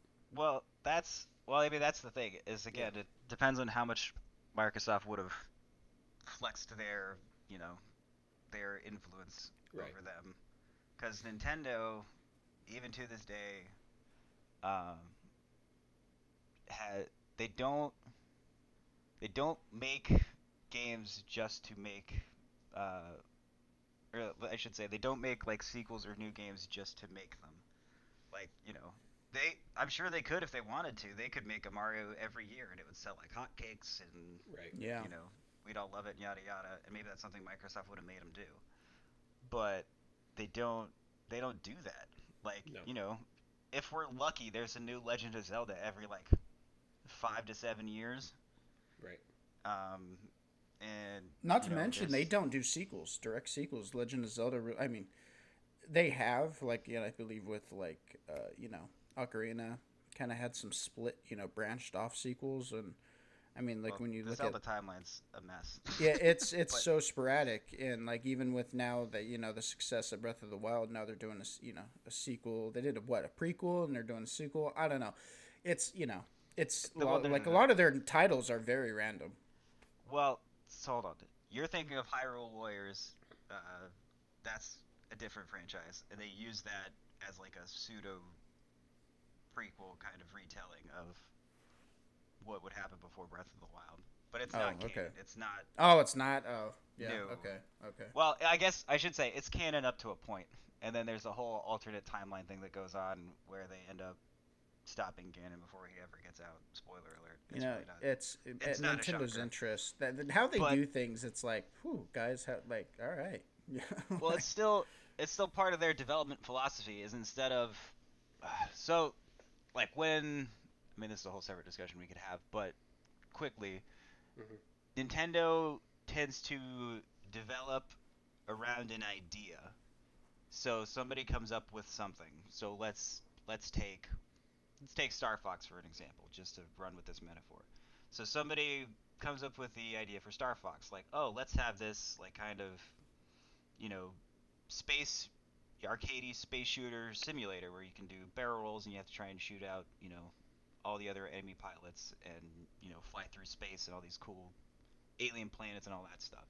I mean that's the thing is Yeah. again it depends on how much Microsoft would have flexed their you know their influence Right. over them because Nintendo even to this day um, had they don't they don't make games just to make uh, or I should say they don't make like sequels or new games just to make them. Like, I'm sure they could if they wanted to. They could make a Mario every year and it would sell like hotcakes and Right. Yeah. you know, we'd all love it and yada yada. And maybe that's something Microsoft would have made them do. But they don't they don't do that. Like, No. if we're lucky, there's a new Legend of Zelda every like 5 to 7 years. Right. Um, and Not to mention, they there's don't do sequels, direct sequels. Legend of Zelda. I mean, they have like I believe with like Ocarina kind of had some split branched off sequels, and I mean like well, when you the look at Zelda timeline's a mess. yeah, it's But so sporadic, and like even with now that the success of Breath of the Wild, now they're doing a sequel. They did a prequel, and they're doing a sequel. I don't know. It's like a no. lot of their titles are very random. Well, so hold on. You're thinking of Hyrule Warriors. Uh, that's a different franchise, and they use that as like a pseudo prequel kind of retelling of what would happen before Breath of the Wild. But it's Oh, not okay. canon. It's not Oh, it's not. Oh, yeah. new. Okay. Okay. Well, I guess I should say it's canon up to a point, and then there's a whole alternate timeline thing that goes on where they end up stopping Ganon before he ever gets out. Spoiler alert. It's really not. It's It's at not a Nintendo's shocker. interest how they But do things. It's like, whew, guys, like, all right, yeah, well, it's still part of their development philosophy. Is instead of so like when I mean this is a whole separate discussion we could have, but quickly, Hmm. Nintendo tends to develop around an idea. So somebody comes up with something. So let's take Star Fox for an example, just to run with this metaphor. So somebody comes up with the idea for Star Fox, like, oh, let's have this like kind of you know space arcadey space shooter simulator where you can do barrel rolls and you have to try and shoot out all the other enemy pilots and fly through space and all these cool alien planets and all that stuff.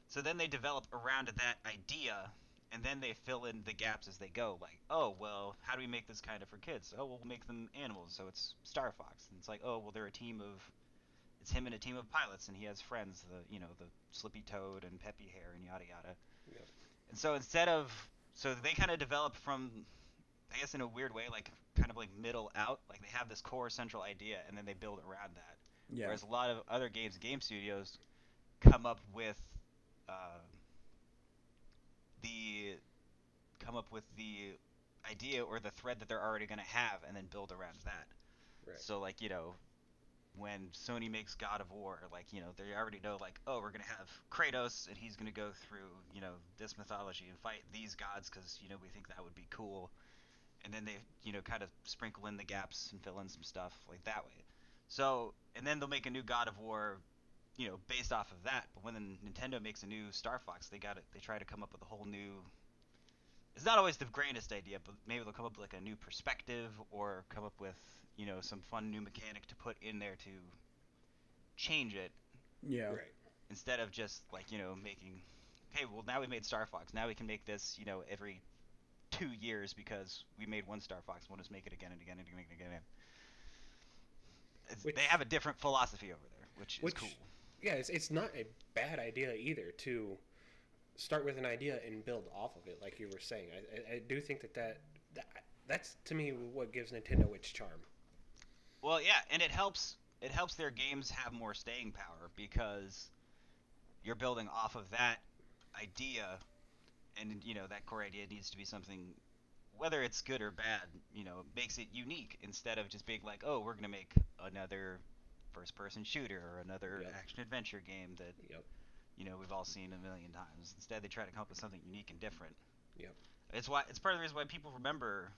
So then they develop around that idea, and then they fill in the gaps as they go. Like, oh well, how do we make this kind of for kids? Oh, we'll make them animals, so it's Star Fox. And it's like, oh well, they're a team of, it's him and a team of pilots, and he has friends, the Slippy Toad and Peppy Hair and yada yada. Yep. And so so they kind of develop from, I guess in a weird way, like kind of like middle out. Like they have this core central idea, and then they build around that. yeah, Whereas a lot of other game studios come up with uh, the the idea or the thread that they're already going to have and then build around that. Right. So like, when Sony makes God of War, like, they already know like, oh, we're going to have Kratos and he's going to go through, this mythology and fight these gods cuz we think that would be cool. And then they, kind of sprinkle in the gaps and fill in some stuff like that way. So, and then they'll make a new God of War, based off of that. But when Nintendo makes a new Star Fox, they try to come up with a whole new, it's not always the greatest idea, but maybe they'll come up with like a new perspective or come up with some fun new mechanic to put in there to change it yeah, Right. instead of just like making, hey, well now we made Star Fox, now we can make this every 2 years because we made one Star Fox, we'll just make it again and again and again and again. They Which have a different philosophy over there, which is cool. which yeah, it's not a bad idea either to start with an idea and build off of it, like you were saying. I do think that that's to me what gives Nintendo its charm. Well, yeah, and it helps their games have more staying power because you're building off of that idea, and that core idea needs to be something, whether it's good or bad, makes it unique instead of just being like, oh, we're gonna make another first-person shooter or another Yep. action-adventure game that Yep. we've all seen a million times. Instead, they try to come up with something unique and different. Yep. It's part of the reason why people remember.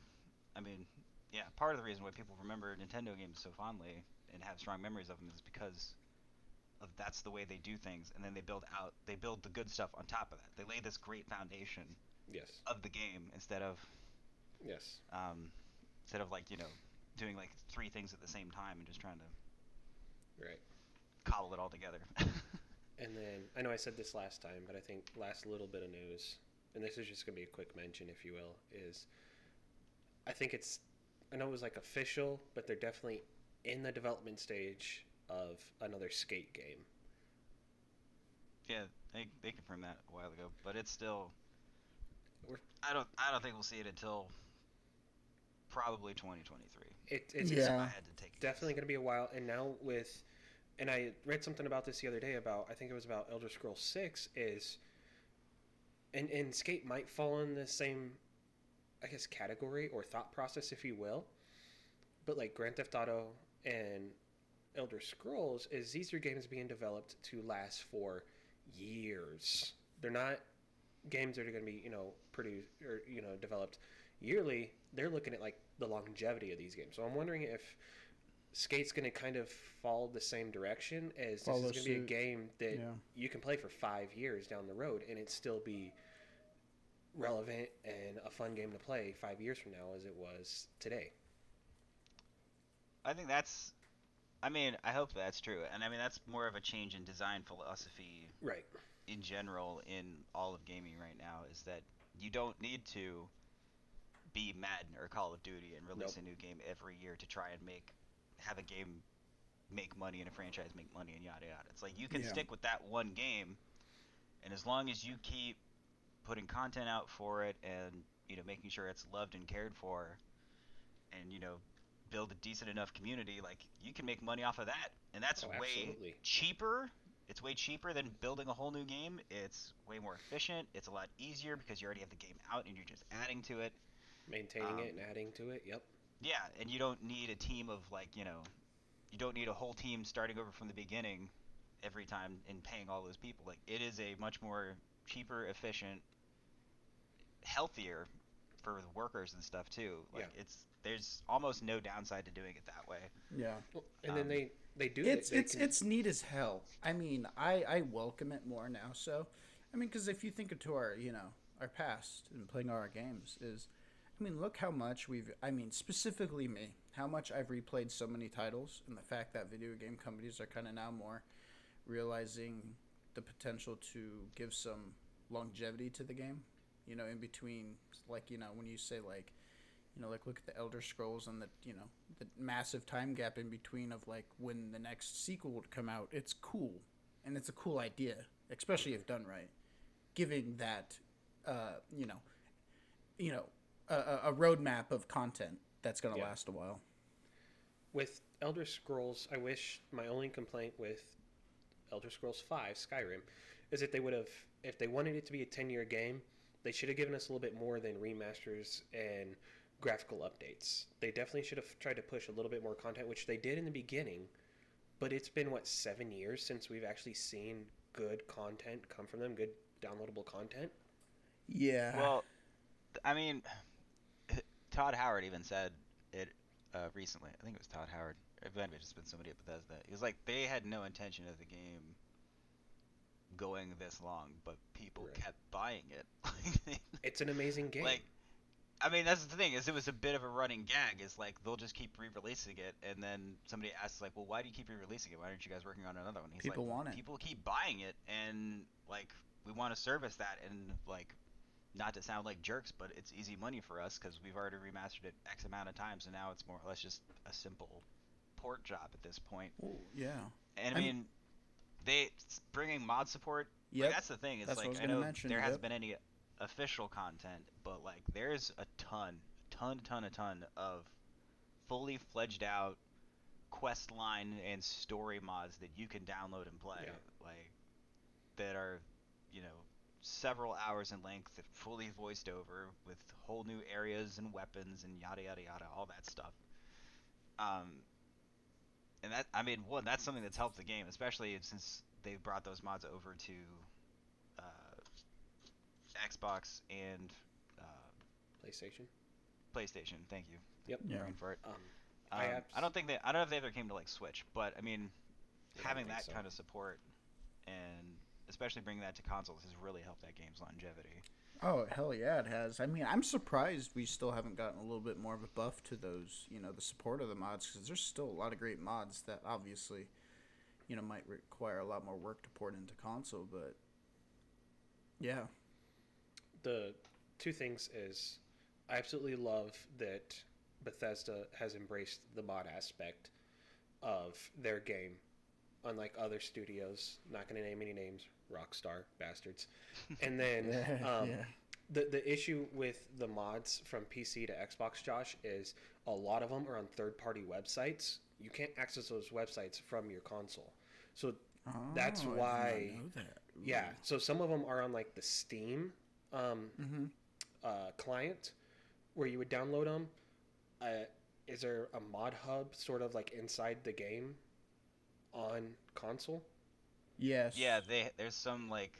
I mean, yeah, part of the reason why people remember Nintendo games so fondly and have strong memories of them is because of that's the way they do things, and then they build the good stuff on top of that. They lay this great foundation Yes. of the game instead of Yes. Instead of like doing like three things at the same time and just trying to Right. cobble it all together. And then I know I said this last time, but I think last little bit of news, and this is just gonna be a quick mention, if you will, is I think it's I know it was like official, but they're definitely in the development stage of another skate game. Yeah, they confirmed that a while ago, but it's still We're, I don't think we'll see it until probably 2023. it's If I Yeah. had to take a definitely guess. gonna be a while. And now with and I read something about this the other day about I think it was about Elder Scrolls 6 is and skate might fall in the same I guess category or thought process if you will. But like Grand Theft Auto and Elder Scrolls is these are games being developed to last for years. They're not games that are going to be produced or developed yearly. They're looking at like the longevity of these games. So I'm wondering if Skate's going to kind of follow the same direction as this Follow is going to be a suit. game that Yeah. you can play for 5 years down the road and it still be relevant and a fun game to play 5 years from now as it was today. I think that's. I mean, I hope that's true, and I mean that's more of a change in design philosophy Right. in general in all of gaming right now. Is that you don't need to be Madden or Call of Duty and release Nope. a new game every year to try and have a game make money and a franchise make money and yada yada. It's like you can Yeah. stick with that one game, and as long as you keep putting content out for it and making sure it's loved and cared for, and build a decent enough community, like you can make money off of that, and that's Oh, way absolutely. cheaper. It's way cheaper than building a whole new game. It's way more efficient. It's a lot easier because you already have the game out and you're just adding to it. Maintaining Um, it and adding to it. Yep. yeah, and you don't need a team of like you don't need a whole team starting over from the beginning every time and paying all those people. Like it is a much more cheaper, efficient, healthier for the workers and stuff too. Yeah. Like there's almost no downside to doing it that way. Yeah. Well, and then Um, they do It's they it's can it's neat as hell. I mean, I welcome it more now. So, I mean, because if you think into our our past and playing our games is, I mean, look how much we've. I mean, specifically me, how much I've replayed so many titles, and the fact that video game companies are kind of now more realizing the potential to give some longevity to the game. In between, like when you say like like look at the Elder Scrolls and the massive time gap in between of like when the next sequel would come out. It's cool, and it's a cool idea, especially if done right. Giving that, uh, you know, you know, a roadmap of content that's gonna yeah. last a while. With Elder Scrolls, I wish my only complaint with Elder Scrolls 5 Skyrim is that they would have if they wanted it to be a 10-year game, they should have given us a little bit more than remasters and graphical updates. They definitely should have tried to push a little bit more content, which they did in the beginning, but it's been what 7 years since we've actually seen good content come from them, good downloadable content. Yeah. well, I mean, Todd Howard even said it recently. I think it was Todd Howard. It might have just been somebody at Bethesda. He was like, they had no intention of the game going this long, but people Right. kept buying it. It's an amazing game. Like, I mean, that's the thing is it was a bit of a running gag. Is like they'll just keep re-releasing it, and then somebody asks like, "Well, why do you keep re-releasing it? Why aren't you guys working on another one?" He's like, People "Well, want it. people keep buying it, and like we want to service that, and like not to sound like jerks, but it's easy money for us because we've already remastered it X amount of times, and now it's more or less just a simple port job at this point." Oh, yeah. And I I'm. mean, they bringing mod support. Like Yep. that's the thing. Is That's what I like was I gonna know mention. there hasn't Yep. been any official content, but like there's a ton of fully fledged out quest line and story mods that you can download and play. Yeah. Like that are, you know, several hours in length, fully voiced over with whole new areas and weapons and yada yada yada, all that stuff. Um, and that I mean, one that's something that's helped the game, especially since they brought those mods over to uh, Xbox and uh, PlayStation. PlayStation. Thank you, Yep. Yeah. brain for it. Um, I I don't think I don't know if they ever came to like Switch, but I mean, I don't having think that so. kind of support and especially bringing that to consoles has really helped that game's longevity. Oh hell yeah, it has. I mean, I'm surprised we still haven't gotten a little bit more of a buff to those, the support of the mods, because there's still a lot of great mods that obviously, might require a lot more work to port into console. But yeah, The two things is I absolutely love that Bethesda has embraced the mod aspect of their game, unlike other studios. Not going to name any names, Rockstar bastards. And then yeah, yeah, the issue with the mods from PC to Xbox, Josh, is a lot of them are on third party websites. You can't access those websites from your console. So that's Oh, I did not why, know that. yeah. Ooh. So some of them are on like the Steam um, Mm-hmm. client where you would download them. Uh, is there a mod hub sort of like inside the game on console? Yeah, Yes. there's some like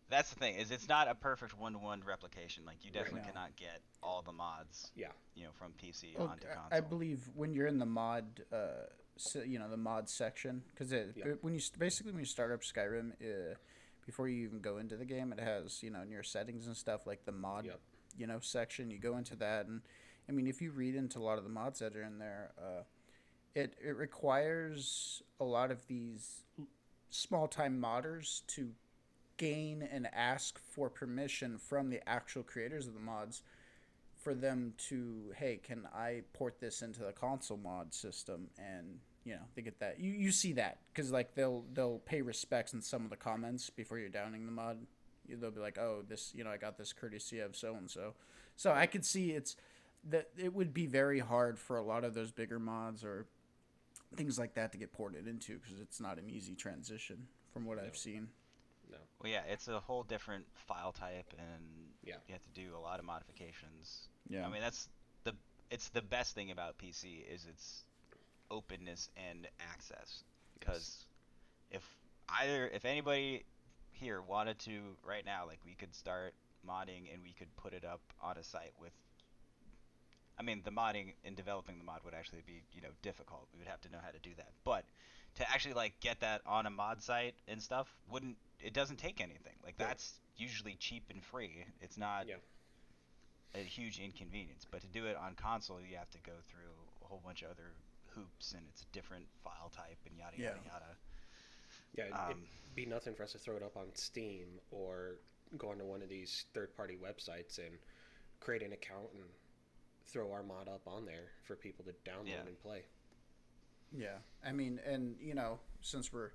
that's the thing is it's not a perfect one-to-one replication. Like you Right. definitely No. cannot get all the mods, Yeah. from PC Well, onto I console. believe when you're in the mod, the mod section, because Yep. when you basically when you start up Skyrim, before you even go into the game, it has in your settings and stuff like the mod, Yep. section. You go into that, and I mean, if you read into a lot of the mods that are in there, it requires a lot of these small time modders to gain and ask for permission from the actual creators of the mods for them to, hey, can I port this into the console mod system? And they get that. You see that because like they'll pay respects in some of the comments before you're downing the mod. They'll be like, oh, this, I got this courtesy of so and so. So I could see it's that it would be very hard for a lot of those bigger mods or things like that to get ported into, because it's not an easy transition from what No. I've seen. No. Well, yeah, it's a whole different file type, and Yeah. you have to do a lot of modifications. Yeah. I mean, the it's the best thing about PC is its openness and access. Yes. Because if if anybody here wanted to right now, like we could start modding and we could put it up on a site with. I mean, the modding and developing the mod would actually be, difficult. We would have to know how to do that. But to actually like get that on a mod site and stuff wouldn't it doesn't take anything. Like Right. that's usually cheap and free. It's not Yeah. a huge inconvenience. But to do it on console, you have to go through a whole bunch of other hoops and it's a different file type and yada Yeah. yada yada. Yeah. It'd Um, be nothing for us to throw it up on Steam or go onto one of these third party websites and create an account and throw our mod up on there for people to yeah. download and play. Yeah. I mean, and since we're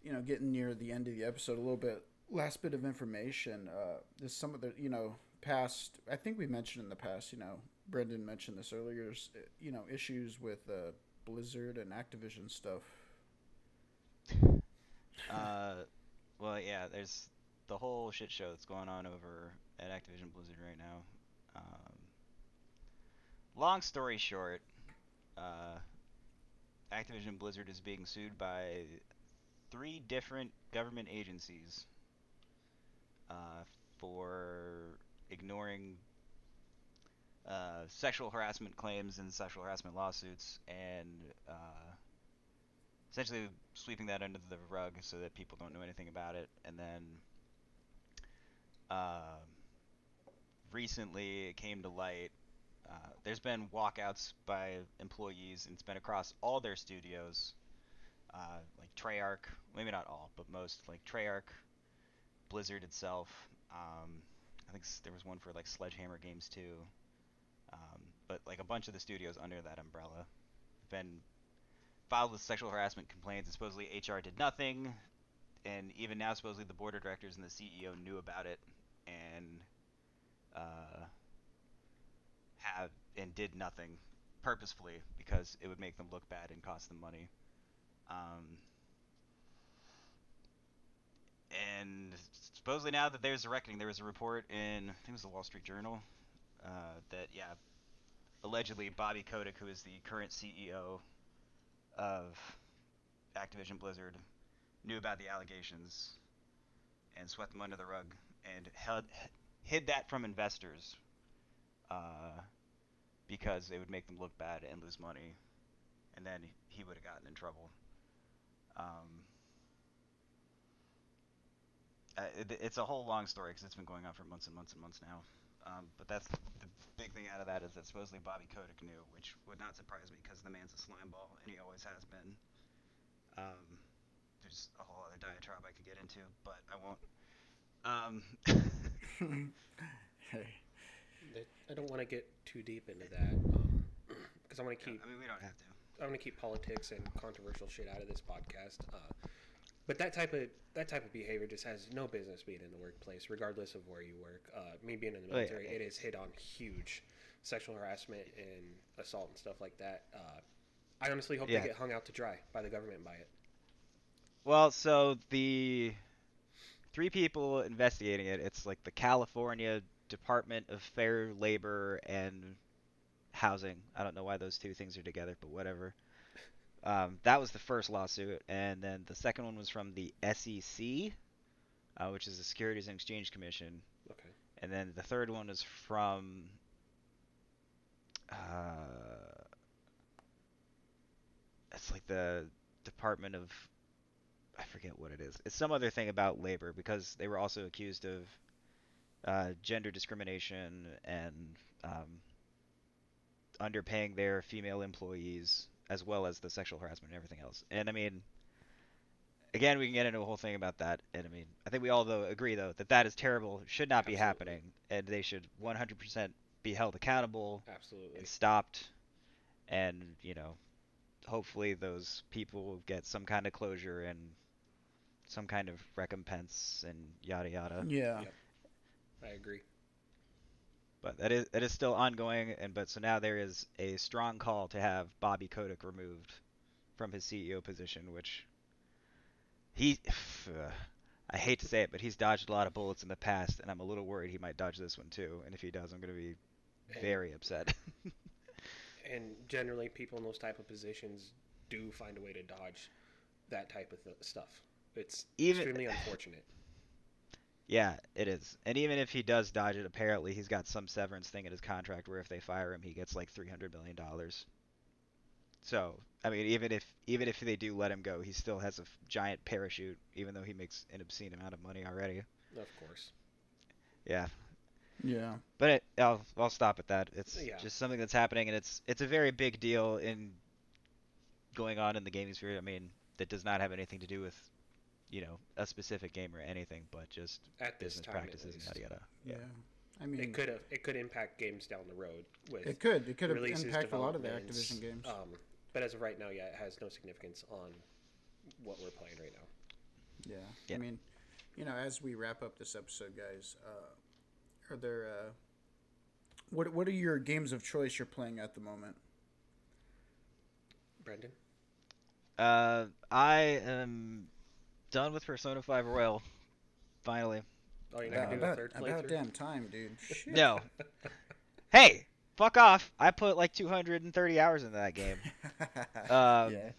getting near the end of the episode a little bit, last bit of information. There's some of the past. I think we mentioned in the past. Brenden mentioned this earlier. Issues with Blizzard and Activision stuff. Uh, well, yeah. There's the whole shit show that's going on over at Activision Blizzard right now. Long story short, uh, Activision Blizzard is being sued by three different government agencies uh, for ignoring sexual harassment claims and sexual harassment lawsuits, and essentially sweeping that under the rug so that people don't know anything about it. And then uh, recently it came to light. There's been walkouts by employees, and it's been across all their studios, like Treyarch, maybe not all, but most, like Treyarch, Blizzard itself. I think there was one for like Sledgehammer Games too. But like a bunch of the studios under that umbrella have been filed with sexual harassment complaints, and supposedly HR did nothing, and even now supposedly the board of directors and the CEO knew about it and uh, have and did nothing purposefully because it would make them look bad and cost them money. Um, and supposedly now that there's a reckoning, there was a report in I think it was the Wall Street Journal that yeah, allegedly Bobby Kotick, who is the current CEO of Activision Blizzard, knew about the allegations and swept them under the rug and hid that from investors uh, because it would make them look bad and lose money, and then he would have gotten in trouble. Um, it's a whole long story because it's been going on for months and months and months now. But that's the big thing out of that is that supposedly Bobby Kotick knew, which would not surprise me because the man's a slime ball and he always has been. Um, there's a whole other diatribe I could get into, but I won't. Hey. I don't want to get too deep into that because I want to keep I mean, we don't have to. I want to keep politics and controversial shit out of this podcast. But that type of behavior just has no business being in the workplace, regardless of where you work. Me being in the military, it is hit on huge sexual harassment and assault and stuff like that. I honestly hope they get hung out to dry by the government by it. Well, so the 3 people investigating it, it's like the California Department of Fair Labor and Housing. I don't know why those 2 things are together, but whatever. That was the first lawsuit, and then the second one was from the SEC, which is the Securities and Exchange Commission, Okay. and then the third one was from uh, it's like the Department of, I forget what it is. It's some other thing about labor because they were also accused of gender discrimination and underpaying their female employees, as well as the sexual harassment and everything else. And I mean, again, we can get into a whole thing about that. And I mean, I think we all though agree though that that is terrible, should not be Absolutely. happening, and they should 100% be held accountable Absolutely. and stopped. And hopefully those people will get some kind of closure and some kind of recompense and yada yada. Yeah. Yep. I agree. But that is still ongoing, and but so now there is a strong call to have Bobby Kotick removed from his CEO position, which he, I hate to say it, but he's dodged a lot of bullets in the past, and I'm a little worried he might dodge this one too. And if he does, I'm going to be And, very upset. and generally, people in those type of positions do find a way to dodge that type of stuff. It's Even extremely unfortunate. yeah, it is. And even if he does dodge it, apparently he's got some severance thing in his contract where if they fire him, he gets like $300 million. So, I mean, even if they do let him go, he still has a giant parachute, even though he makes an obscene amount of money already. Of course. Yeah, Yeah. but I'll stop at that. It's Yeah. just something that's happening, and it's a very big deal in going on in the gaming sphere. I mean, that does not have anything to do with a specific game or anything, but just At this business time, practices at and least. yada yada. Yeah. Yeah. I mean, It could impact games down the road with it could have releases, impact a lot of the developments, Activision games. But as of right now, yeah, it has no significance on what we're playing right now. Yeah. Yeah. I mean, as we wrap up this episode, guys, are there what are your games of choice you're playing at the moment? Brenden? I am done with Persona 5 Royal. Finally. Oh, you're not gonna do a third About playthrough? damn time, dude. Shit. No. Hey, fuck off. I put like 230 hours into that game. Yeah.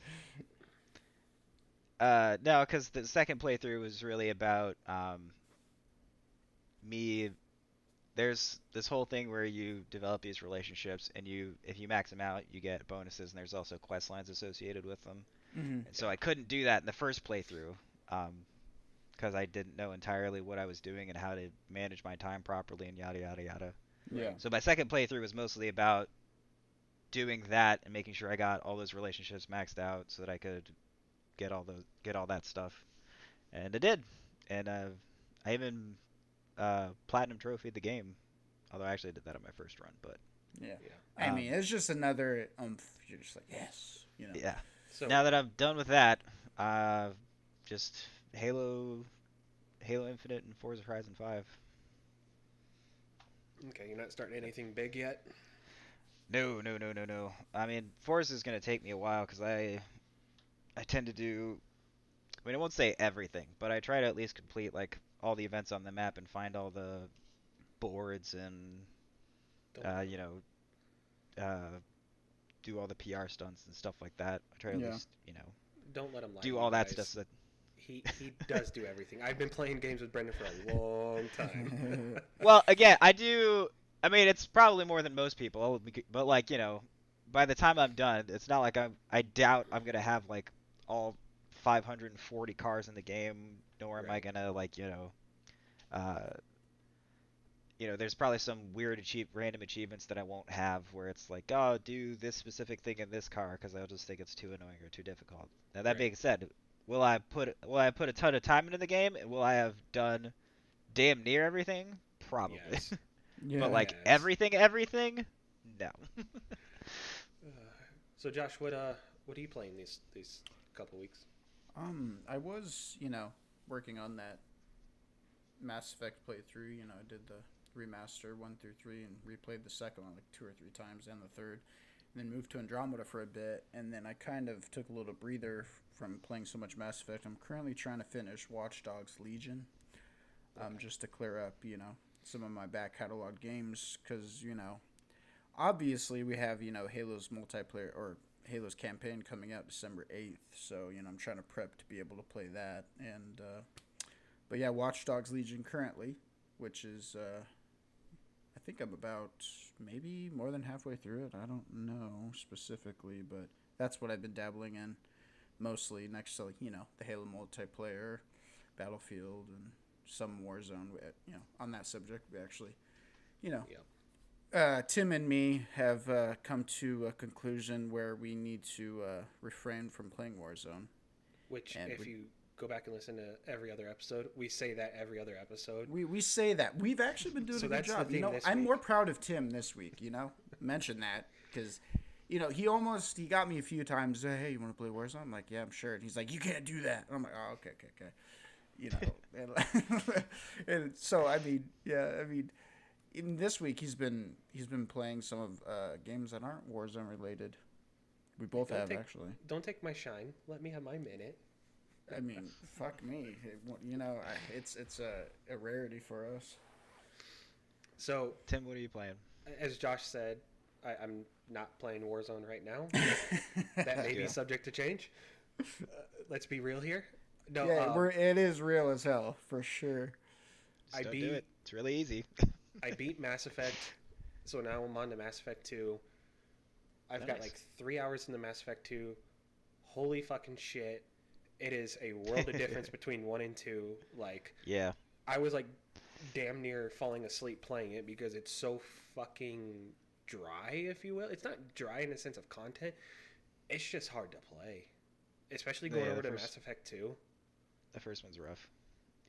No, because the second playthrough was really about me. There's this whole thing where you develop these relationships, and if you max them out, you get bonuses, and there's also quest lines associated with them. Mm-hmm. And so I couldn't do that in the first playthrough, because I didn't know entirely what I was doing and how to manage my time properly and yada yada yada. Yeah. So my second playthrough was mostly about doing that and making sure I got all those relationships maxed out so that I could get all that stuff, and I did. And I even platinum trophied the game, although I actually did that on my first run. But Yeah. Yeah. I mean, it's just another you're just like, yes, yeah, So now that I'm done with that, just Halo Infinite and Forza Horizon 5. okay, you're not starting anything big yet. No. I mean, Forza is gonna take me a while because I tend to do. I mean, I won't say everything, but I try to at least complete like all the events on the map and find all the boards and do all the PR stunts and stuff like that. I try to at Yeah. least Don't let him lie to do you all that guys. stuff. So that He does do everything. I've been playing games with Brenden for a long time. well, again, I do. I mean, it's probably more than most people, but like by the time I'm done, it's not like I doubt I'm gonna have like all 540 cars in the game, nor am I Right. gonna like Uh, there's probably some weird random achievements that I won't have where it's like, oh, do this specific thing in this car because I'll just think it's too annoying or too difficult. Now that Right. being said, will I put a ton of time into the game and will I have done damn near everything? Probably. Yes. But Yeah. like Yes. everything, no. So Josh, what are you playing these couple weeks? I was, working on that Mass Effect playthrough. I did the remaster 1 through 3 and replayed the second one like 2 or 3 times and the third. And then moved to Andromeda for a bit, and then I kind of took a little breather from playing so much Mass Effect. I'm currently trying to finish Watch Dogs Legion, just to clear up, some of my back catalog games, because obviously we have Halo's multiplayer or Halo's campaign coming out December 8th, so I'm trying to prep to be able to play that. And but yeah, Watch Dogs Legion currently, which is I think I'm about maybe more than halfway through it. I don't know specifically, but that's what I've been dabbling in mostly, next to the Halo multiplayer, Battlefield, and some Warzone. On that subject, we actually you know Yeah. Tim and me have come to a conclusion where we need to refrain from playing Warzone. Which, And if you go back and listen to every other episode, we say that every other episode. we say that. We've actually been doing So a good that's the job. thing this I'm week. more proud of Tim this week, Mention that because, he got me a few times. Hey, you want to play Warzone? I'm like, yeah, I'm sure. And he's like, you can't do that. And I'm like, oh, okay. And so, in this week he's been playing some of games that aren't Warzone related. We both Don't have take- actually. Don't take my shine. Let me have my minute. Fuck me. It's a rarity for us. So, Tim, what are you playing? as Josh said, I'm not playing Warzone right now. That may be Yeah. subject to change. Let's be real here. No, Yeah, it is real as hell for sure. Just I don't beat- do it. It's really easy. I beat Mass Effect, so now I'm on to Mass Effect 2. I've got Nice. like 3 hours in the Mass Effect 2. Holy fucking shit. It is a world of difference between 1 and 2. Like, Yeah. I was like damn near falling asleep playing it because it's so fucking dry, if you will. It's not dry in the sense of content. It's just hard to play. Especially going Yeah, over the to first- Mass Effect 2. The first one's rough.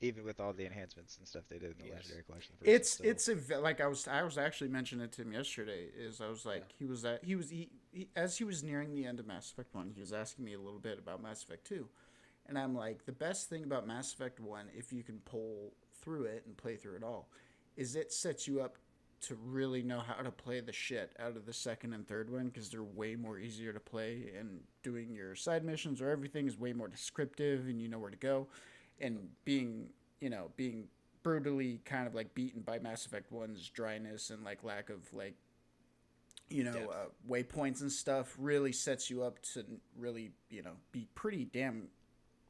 Even with all the enhancements and stuff they did in the Yes. Legendary Collection. The first one's It's like I was actually mentioning it to him yesterday. I was like, as he was nearing the end of Mass Effect 1, he was asking me a little bit about Mass Effect 2. And I'm like, the best thing about Mass Effect 1, if you can pull through it and play through it all, is it sets you up to really know how to play the shit out of the second and third one, because they're way more easier to play, and doing your side missions or everything is way more descriptive, and you know where to go. And being brutally kind of like beaten by Mass Effect 1's dryness and like lack of like waypoints and stuff really sets you up to really be pretty damn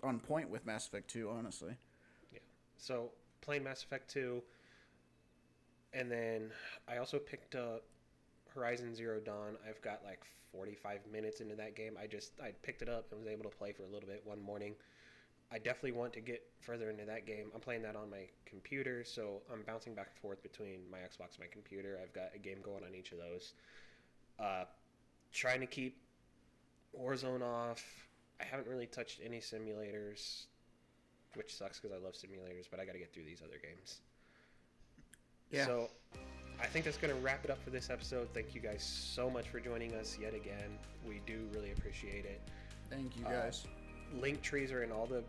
on point with Mass Effect 2, honestly. Yeah. So, playing Mass Effect 2, and then I also picked up Horizon Zero Dawn. I've got like 45 minutes into that game. I picked it up and was able to play for a little bit one morning. I definitely want to get further into that game. I'm playing that on my computer, so I'm bouncing back and forth between my Xbox and my computer. I've got a game going on each of those. Trying to keep Warzone off. I haven't really touched any simulators, which sucks because I love simulators, but I got to get through these other games. Yeah. So I think that's going to wrap it up for this episode. Thank you guys so much for joining us yet again. We do really appreciate it. Thank you guys. Link trees are in all the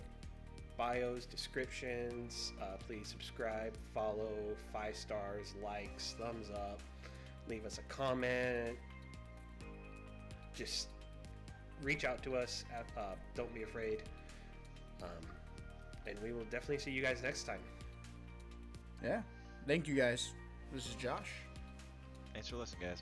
bios, descriptions. Please subscribe, follow, 5 stars, likes, thumbs up. Leave us a comment. Just reach out to us. Don't be afraid. And we will definitely see you guys next time. Yeah. Thank you guys. This is Josh. Thanks for listening, guys.